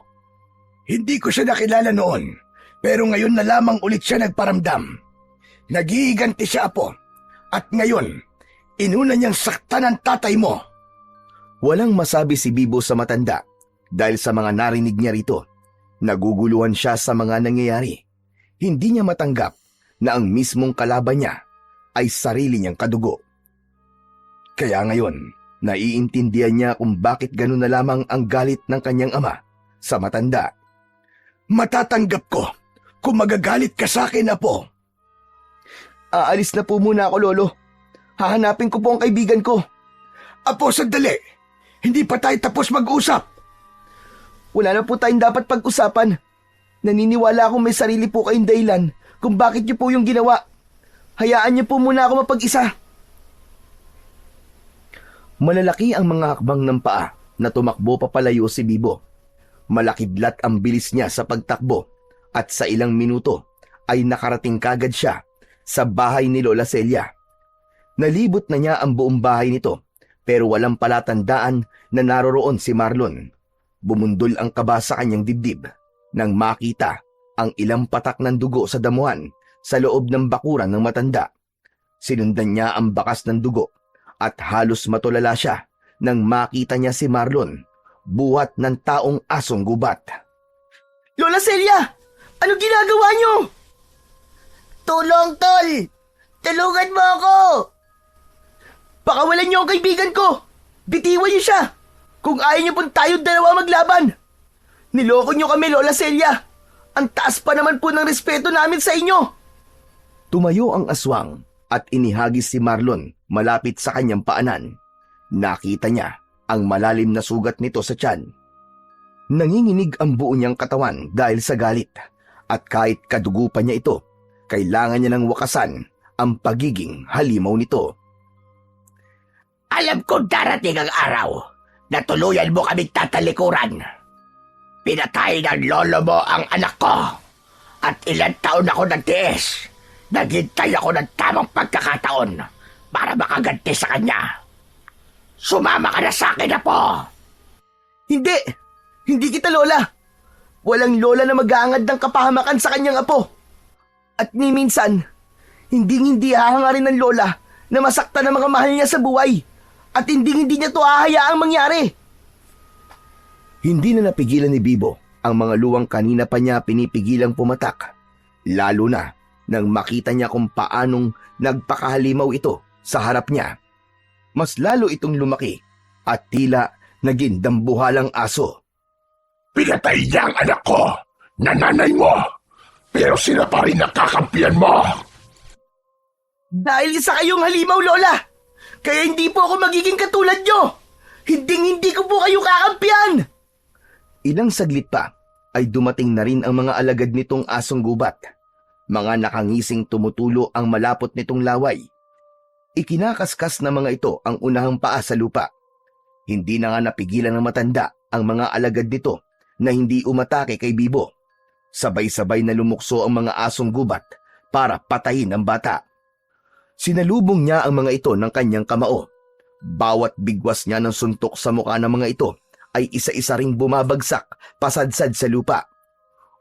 Speaker 2: Hindi ko siya nakilala noon, pero ngayon na lamang ulit siya nagparamdam. Nagiiganti siya, Apo. At ngayon, inuna niyang saktan ang tatay mo.
Speaker 1: Walang masabi si Bibo sa matanda dahil sa mga narinig niya rito. Naguguluhan siya sa mga nangyayari. Hindi niya matanggap na ang mismong kalaban niya ay sarili niyang kadugo. Kaya ngayon, naiintindihan niya kung bakit gano'n na lamang ang galit ng kanyang ama sa matanda.
Speaker 2: Matatanggap ko kung magagalit ka sa akin, Apo.
Speaker 1: Aalis na po muna ako, Lolo. Hahanapin ko po ang kaibigan ko.
Speaker 2: Apo, sandali. Hindi pa tayo tapos mag-usap.
Speaker 1: Wala na po tayong dapat pag-usapan. Naniniwala akong may sarili po kayong dahilan kung bakit niyo po yung ginawa. Hayaan niyo po muna ako mapag-isa. Malalaki ang mga hakbang ng paa na tumakbo papalayo si Bibo. Malakidlat ang bilis niya sa pagtakbo at sa ilang minuto ay nakarating kagad siya sa bahay ni Lola Celia. Nalibot na niya ang buong bahay nito pero walang palatandaan na naroroon si Marlon. Bumundol ang kaba sa kanyang dibdib nang makita ang ilang patak ng dugo sa damuhan sa loob ng bakuran ng matanda. Sinundan niya ang bakas ng dugo at halos matulala siya nang makita niya si Marlon, buhat ng taong asong gubat. Lola Celia! Ano ginagawa niyo?
Speaker 3: Tulong, Tol! Tulungan mo ako!
Speaker 1: Pakawalan niyo ang kaibigan ko! Bitiwan niyo siya! Kung ayaw niyo pong tayong dalawa maglaban! Niloko niyo kami, Lola Celia! Ang taas pa naman po ng respeto namin sa inyo! Tumayo ang aswang at inihagis si Marlon malapit sa kanyang paanan. Nakita niya ang malalim na sugat nito sa tiyan. Nanginginig ang buo niyang katawan dahil sa galit at kahit kadugo pa niya ito, kailangan niya ng wakasan ang pagiging halimaw nito.
Speaker 4: Alam ko darating ang araw na tuluyan mo kaming tatalikuran. Pinatay ng lolo mo ang anak ko at ilang taon ako nagtiis. Naghintay ako ng tamang pagkakataon para makaganti sa kanya. Sumama ka na sa akin, Apo!
Speaker 1: Hindi! Hindi kita, Lola! Walang lola na mag-aangad ng kapahamakan sa kanyang apo. At ni minsan, hindi hahangarin ng lola na masaktan ang mga mahal niya sa buhay. At hindi niya to hahayaang mangyari. Hindi na napigilan ni Bibo ang mga luwang kanina pa niya pinipigilang pumatak. Lalo na nang makita niya kung paanong nagpakahalimaw ito sa harap niya. Mas lalo itong lumaki at tila naging dambuhalang aso.
Speaker 2: Pinatay niya ang anak ko, nanay mo, pero sila pa rin nakakampiyan mo.
Speaker 1: Dahil isa kayong halimaw, Lola! Kaya hindi po ako magiging katulad nyo! Hindi ko po kayo kakampiyan! Ilang saglit pa ay dumating na rin ang mga alagad nitong asong gubat. Mga nakangising tumutulo ang malapot nitong laway. Ikinakaskas na mga ito ang unahang paa sa lupa. Hindi na nga napigilan ng matanda ang mga alagad nito na hindi umatake kay Bibo. Sabay-sabay na lumukso ang mga asong gubat para patayin ang bata. Sinalubong niya ang mga ito ng kanyang kamao. Bawat bigwas niya ng suntok sa mukha ng mga ito ay isa-isa ring bumabagsak pasadsad sa lupa.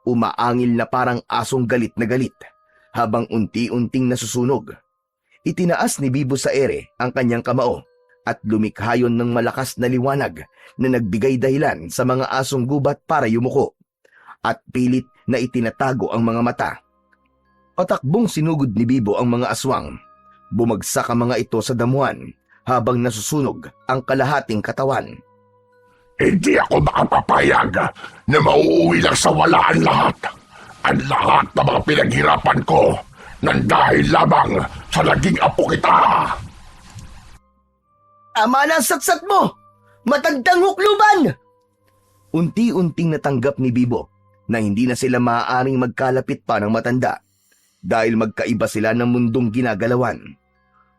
Speaker 1: Umaangil na parang asong galit na galit habang unti-unting nasusunog. Itinaas ni Bibo sa ere ang kanyang kamao at lumikha yon ng malakas na liwanag na nagbigay dahilan sa mga asong gubat para yumuko at pilit na itinatago ang mga mata. Patakbong sinugod ni Bibo ang mga aswang. Bumagsak ang mga ito sa damuhan habang nasusunog ang kalahating katawan.
Speaker 2: Hindi ako makapapayag na mauuwi lang sa wala ang lahat. Ang lahat ng mga pinaghirapan ko nang dahil lamang sa naging apo kita.
Speaker 1: Tama na ang satsat mo! Matandang hukluban! Unti-unting natanggap ni Bibo na hindi na sila maaaring magkalapit pa ng matanda dahil magkaiba sila ng mundong ginagalawan.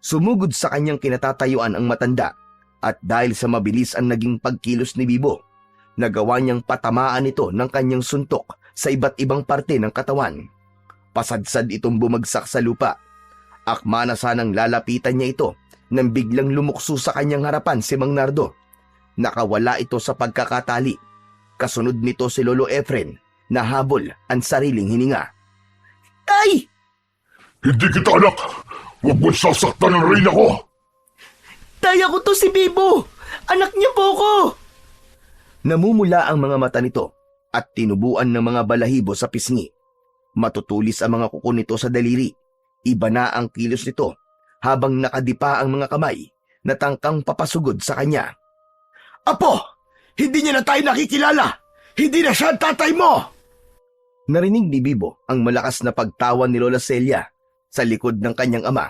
Speaker 1: Sumugod sa kanyang kinatatayuan ang matanda at dahil sa mabilis ang naging pagkilos ni Bibo, nagawa niyang patamaan ito ng kanyang suntok sa iba't ibang parte ng katawan. Pasadsad itong bumagsak sa lupa. Akma na sanang lalapitan niya ito nang biglang lumukso sa kanyang harapan si Mang Nardo. Nakawala ito sa pagkakatali. Kasunod nito si Lolo Efren na habol ang sariling hininga. Ay!
Speaker 2: Hindi kita anak! Huwag mo sasaktan na rin ako!
Speaker 1: Taya ko to si Bibo! Anak niya po ko! Namumula ang mga mata nito at tinubuan ng mga balahibo sa pisngi. Matutulis ang mga kuko nito sa daliri. Iba na ang kilos nito habang nakadipa ang mga kamay na tangkang papasugod sa kanya.
Speaker 2: Apo! Hindi niya na tayo nakikilala! Hindi na siya ang tatay mo!
Speaker 1: Narinig ni Bibo ang malakas na pagtawa ni Lola Celia sa likod ng kanyang ama.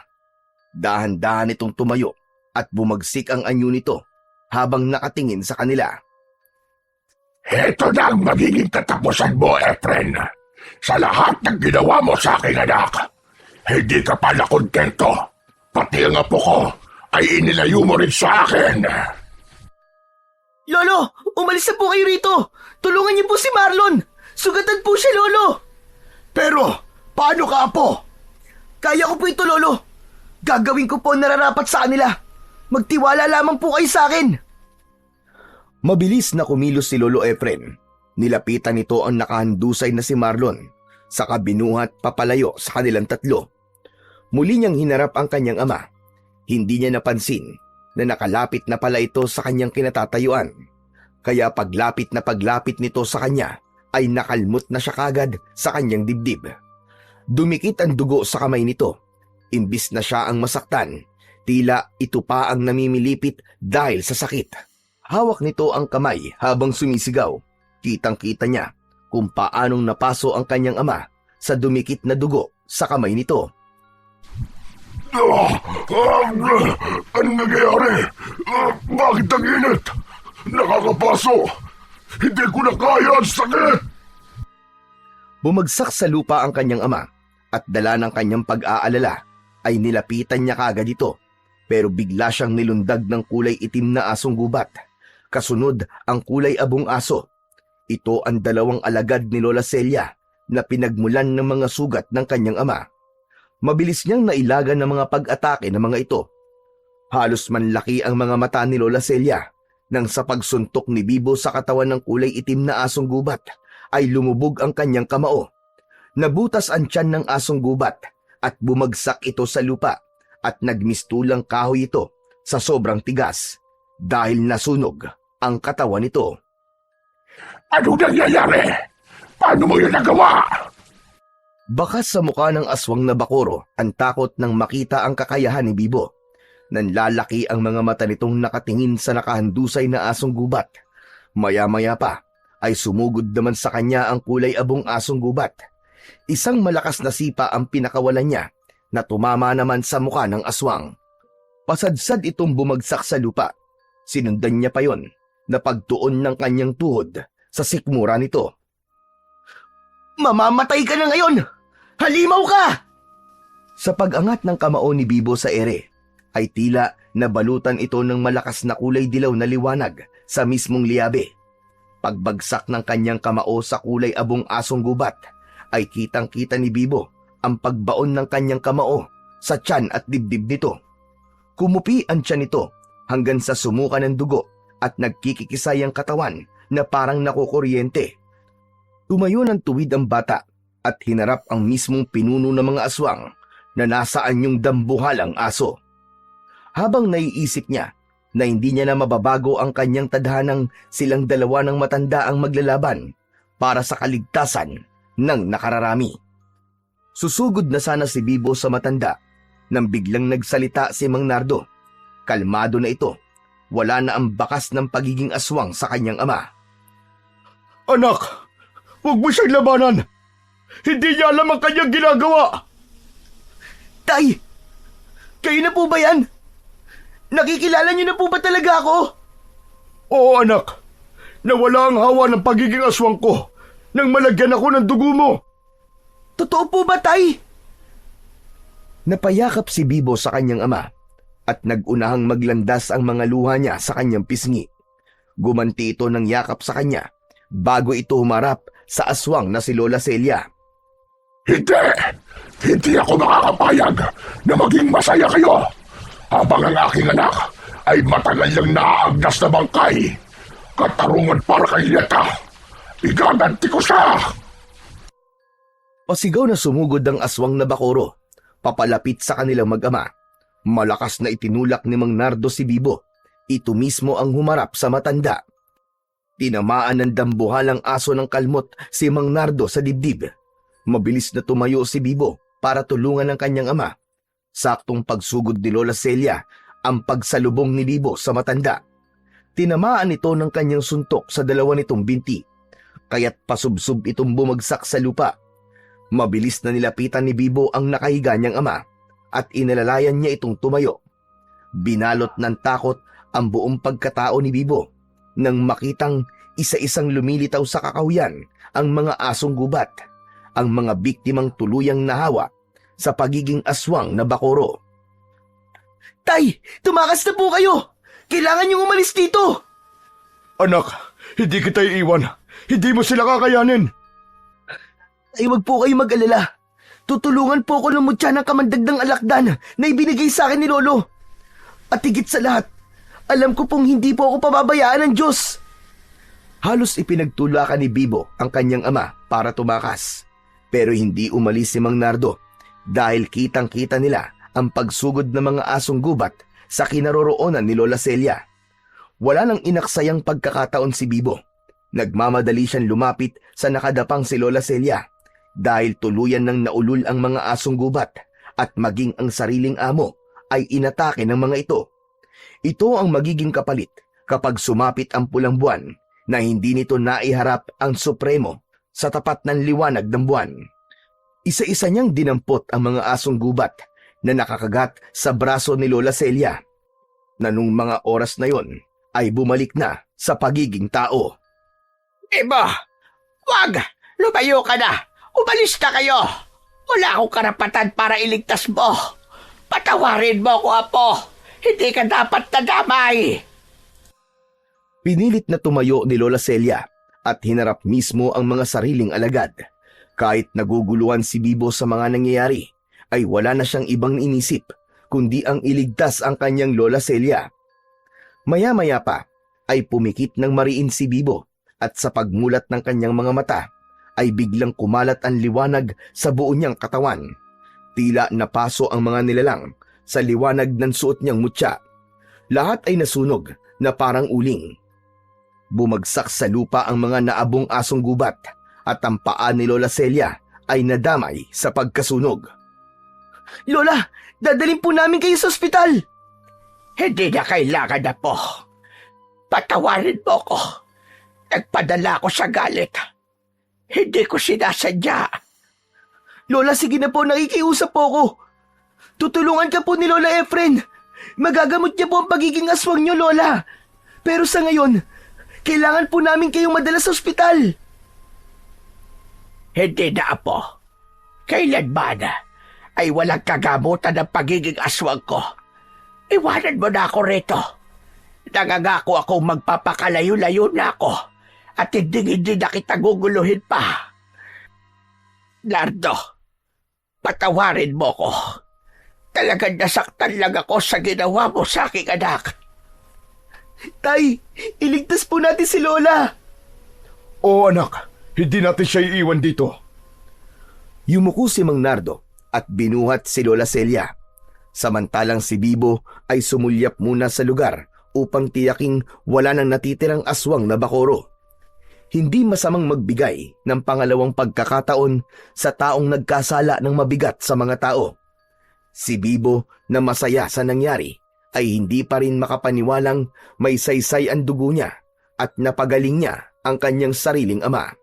Speaker 1: Dahan-dahan itong tumayo at bumagsik ang anyo nito habang nakatingin sa kanila.
Speaker 2: Heto na ang magiging katapusan mo, Efren. Sa lahat ng ginawa mo sa aking anak, hindi ka pala kontento. Pati ang apo ko ay inilayo mo rin sa akin.
Speaker 1: Lolo, umalis na po kayo rito! Tulungan niyo po si Marlon! Sugatan po siya, Lolo!
Speaker 2: Pero, paano ka, Apo?
Speaker 1: Kaya ko po ito, Lolo! Gagawin ko po ang nararapat sa kanila! Magtiwala lamang po kayo sa akin! Mabilis na kumilos si Lolo Efren. Nilapitan nito ang nakahandusay na si Marlon, saka binuhat papalayo sa kanilang tatlo. Muli niyang hinarap ang kanyang ama. Hindi niya napansin na nakalapit na pala ito sa kanyang kinatatayuan. Kaya paglapit nito sa kanya, ay nakalmot na siya kagad sa kanyang dibdib. Dumikit ang dugo sa kamay nito. Imbis na siya ang masaktan, tila ito pa ang namimilipit dahil sa sakit. Hawak nito ang kamay habang sumisigaw. Kitang-kita niya kung paanong napaso ang kanyang ama sa dumikit na dugo sa kamay nito.
Speaker 2: Anong nangyayari? Bakit ang init? Nakakapaso! Hindi ko na kaya ang sakit!
Speaker 1: Bumagsak sa lupa ang kanyang ama at dala ng kanyang pag-aalala ay nilapitan niya kagad ito, pero bigla siyang nilundag ng kulay itim na asong gubat. Kasunod ang kulay abong aso. Ito ang dalawang alagad ni Lola Celia na pinagmulan ng mga sugat ng kanyang ama. Mabilis niyang nailagan ng mga pag-atake ng mga ito. Halos manlaki ang mga mata ni Lola Celia nang sa pagsuntok ni Bibo sa katawan ng kulay itim na asong gubat ay lumubog ang kanyang kamao. Nabutas ang tiyan ng asong gubat at bumagsak ito sa lupa at nagmistulang kahoy ito sa sobrang tigas dahil nasunog ang katawan nito.
Speaker 2: Ano nangyayari? Paano mo yun nagawa?
Speaker 1: Bakas sa mukha ng aswang na Bakoro ang takot nang makita ang kakayahan ni Bibo. Nanlalaki ang mga mata nitong nakatingin sa nakahandusay na asong gubat. Maya-maya pa ay sumugod naman sa kanya ang kulay abong asong gubat. Isang malakas na sipa ang pinakawalan niya na tumama naman sa mukha ng aswang. Pasadsad itong bumagsak sa lupa. Sinundan niya pa yon na pagtuon ng kanyang tuhod sa sikmura nito. "Mamamatay ka na ngayon! Halimaw ka!" Sa pag-angat ng kamao ni Bibo sa ere, ay tila nabalutan ito ng malakas na kulay dilaw na liwanag sa mismong liyabe. Pagbagsak ng kanyang kamao sa kulay abong asong gubat, ay kitang-kita ni Bibo ang pagbaon ng kanyang kamao sa tiyan at dibdib nito. Kumupi ang tiyan nito hanggang sa sumuka ng dugo at nagkikikisay ang katawan na parang nakukuryente. Tumayo ng tuwid ang bata at hinarap ang mismong pinuno ng mga aswang na nasa anyong dambuhalang aso. Habang naiisip niya na hindi niya na mababago ang kanyang tadhanang silang dalawa ng matanda ang maglalaban para sa kaligtasan ng nakararami. Susugod na sana si Bibo sa matanda nang biglang nagsalita si Mang Nardo. Kalmado na ito. Wala na ang bakas ng pagiging aswang sa kanyang ama.
Speaker 2: Anak, huwag mo siyang labanan. Hindi niya alam ang kanyang ginagawa.
Speaker 1: Tay! Kayo na po ba yan? Nakikilala niyo na po ba talaga ako?
Speaker 2: Oo, anak. Nawala ang hawa ng pagiging aswang ko nang malagyan ako ng dugo mo.
Speaker 1: Totoo po ba, Tay? Napayakap si Bibo sa kanyang ama at nag-unahang maglandas ang mga luha niya sa kanyang pisngi. Gumanti ito ng yakap sa kanya bago ito humarap sa aswang na si Lola Celia.
Speaker 5: Hindi! Hindi ako makakapayag na maging masaya kayo habang ang aking anak ay matagal niyang naaagdas na bangkay. Katarungan para kay Leta. Igaganti ko siya!
Speaker 1: Pasigaw na sumugod ang aswang na Bakoro, papalapit sa kanilang mag-ama. Malakas na itinulak ni Mang Nardo si Bibo. Ito mismo ang humarap sa matanda. Tinamaan ng dambuhalang aso ng kalmot si Mang Nardo sa dibdib. Mabilis na tumayo si Bibo para tulungan ang kanyang ama. Saktong pagsugod ni Lola Celia ang pagsalubong ni Bibo sa matanda. Tinamaan ito ng kanyang suntok sa dalawa nitong binti, kaya't pasubsob itong bumagsak sa lupa. Mabilis na nilapitan ni Bibo ang nakahiga niyang ama at inalalayan niya itong tumayo. Binalot ng takot ang buong pagkatao ni Bibo nang makitang isa-isang lumilitaw sa kakahuyan ang mga asong gubat, ang mga biktimang tuluyang nahawa sa pagiging aswang na Bakoro. "Tay, tumakas na po kayo! Kailangan niyong umalis dito!"
Speaker 2: Anak, hindi kita iiwan. Hindi mo sila kakayanin.
Speaker 1: Ay, wag po kayo mag-alala. Tutulungan po ako ng mutya ng kamandagdang alakdan na ibinigay sa akin ni Lolo. At higit sa lahat, alam ko pong hindi po ako pababayaan ng Diyos. Halos ipinagtulakan ni Bibo ang kanyang ama para tumakas. Pero hindi umalis si Mang Nardo dahil kitang-kita nila ang pagsugod ng mga asong gubat sa kinaroroonan ni Lola Celia. Wala nang inaksayang pagkakataon si Bibo. Nagmamadali siyang lumapit sa nakadapang si Lola Celia dahil tuluyan nang naulul ang mga asong gubat at maging ang sariling amo ay inatake ng mga ito. Ito ang magiging kapalit kapag sumapit ang pulang buwan na hindi nito naiharap ang Supremo sa tapat ng liwanag ng buwan. Isa-isa niyang dinampot ang mga asong gubat na nakakagat sa braso ni Lola Celia na nung mga oras na yon ay bumalik na sa pagiging tao.
Speaker 4: Bibo! Wag! Lumayo ka na! Umalis na kayo! Wala akong karapatan para iligtas mo! Patawarin mo ako, Apo! Hindi ka dapat nadamay!
Speaker 1: Pinilit na tumayo ni Lola Celia at hinarap mismo ang mga sariling alagad. Kahit naguguluhan si Bibo sa mga nangyayari, ay wala na siyang ibang inisip kundi ang iligtas ang kanyang Lola Celia. Maya-maya pa ay pumikit ng mariin si Bibo at sa pagmulat ng kanyang mga mata ay biglang kumalat ang liwanag sa buo niyang katawan. Tila napaso ang mga nilalang sa liwanag ng suot niyang mutya. Lahat ay nasunog na parang uling. Bumagsak sa lupa ang mga naabong asong gubat at ang paa ni Lola Celia ay nadamay sa pagkasunog. Lola, dadalhin po namin kayo sa ospital!
Speaker 4: Hindi na kailangan na po. Patawarin mo ko. Nagpadala ako sa galit. Hindi ko sinasadya.
Speaker 1: Lola, sige na po, nakikiusap po ako. Tutulungan ka po ni Lola Efren. Magagamot niya po ang pagiging aswang niyo, Lola. Pero sa ngayon, kailangan po namin kayong madala sa ospital.
Speaker 4: Hindi na, Apo. Kailanman ay walang kagamutan ng pagiging aswang ko. Iwanan mo na ako rito. Nangangako akong magpapakalayo-layo na ako at hindi na kita guguluhin pa. Nardo, patawarin mo ko. Talagang nasaktan lang ako sa ginawa mo sa aking anak.
Speaker 1: Tay, iligtas po natin si Lola.
Speaker 2: Oo anak, hindi natin siya iiwan dito.
Speaker 1: Yumuko si Mang Nardo at binuhat si Lola Celia. Samantalang si Bibo ay sumulyap muna sa lugar upang tiyaking wala nang natitirang aswang na bakoro. Hindi masamang magbigay ng pangalawang pagkakataon sa taong nagkasala ng mabigat sa mga tao. Si Bibo na masaya sa nangyari ay hindi pa rin makapaniwalang may saysay ang dugo niya at napagaling niya ang kanyang sariling ama.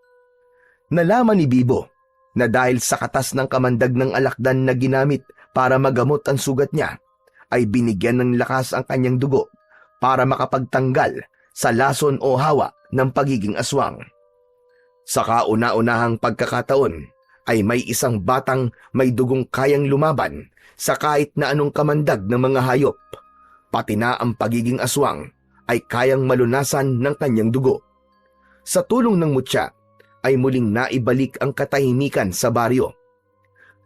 Speaker 1: Nalaman ni Bibo na dahil sa katas ng kamandag ng alakdan na ginamit para magamot ang sugat niya, ay binigyan ng lakas ang kanyang dugo para makapagtanggal sa lason o hawa ng pagiging aswang. Sa kauna-unahang pagkakataon ay may isang batang may dugong kayang lumaban sa kahit na anong kamandag ng mga hayop. Pati na ang pagiging aswang ay kayang malunasan ng kanyang dugo. Sa tulong ng mutya ay muling naibalik ang katahimikan sa baryo.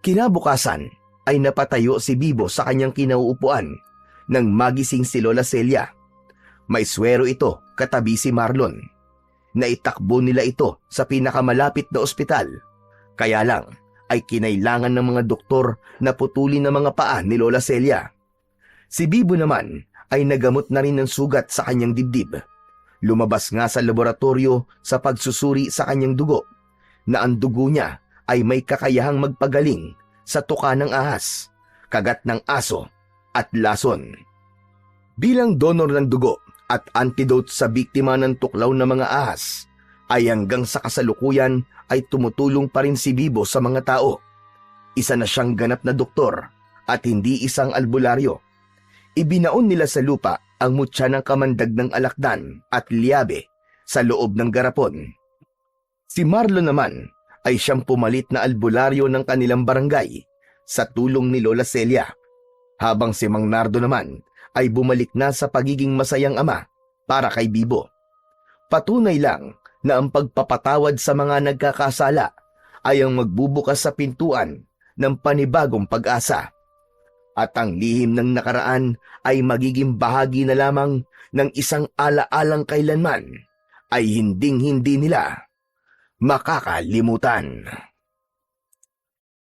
Speaker 1: Kinabukasan ay napatayo si Bibo sa kanyang kinauupuan nang magising si Lola Celia. May swero ito katabi si Marlon. Naitakbo nila ito sa pinakamalapit na ospital. Kaya lang ay kinailangan ng mga doktor na putulin ang mga paa ni Lola Celia. Si Bibo naman ay nagamot na rin ng sugat sa kanyang dibdib. Lumabas nga sa laboratorio sa pagsusuri sa kanyang dugo na ang dugo niya ay may kakayahang magpagaling sa tuka ng ahas, kagat ng aso at lason. Bilang donor ng dugo at antidote sa biktima ng tuklaw na mga ahas, ay hanggang sa kasalukuyan ay tumutulong pa rin si Bibo sa mga tao. Isa na siyang ganap na doktor at hindi isang albularyo. Ibinaon nila sa lupa ang mutya ng kamandag ng alakdan at liabe sa loob ng garapon. Si Marlon naman ay siyang pumalit na albularyo ng kanilang barangay sa tulong ni Lola Celia, habang si Mang Nardo naman ay bumalik na sa pagiging masayang ama para kay Bibo. Patunay lang na ang pagpapatawad sa mga nagkakasala ay ang magbubukas sa pintuan ng panibagong pag-asa. At ang lihim ng nakaraan ay magiging bahagi na lamang ng isang ala-alang kailanman ay hinding-hindi nila makakalimutan.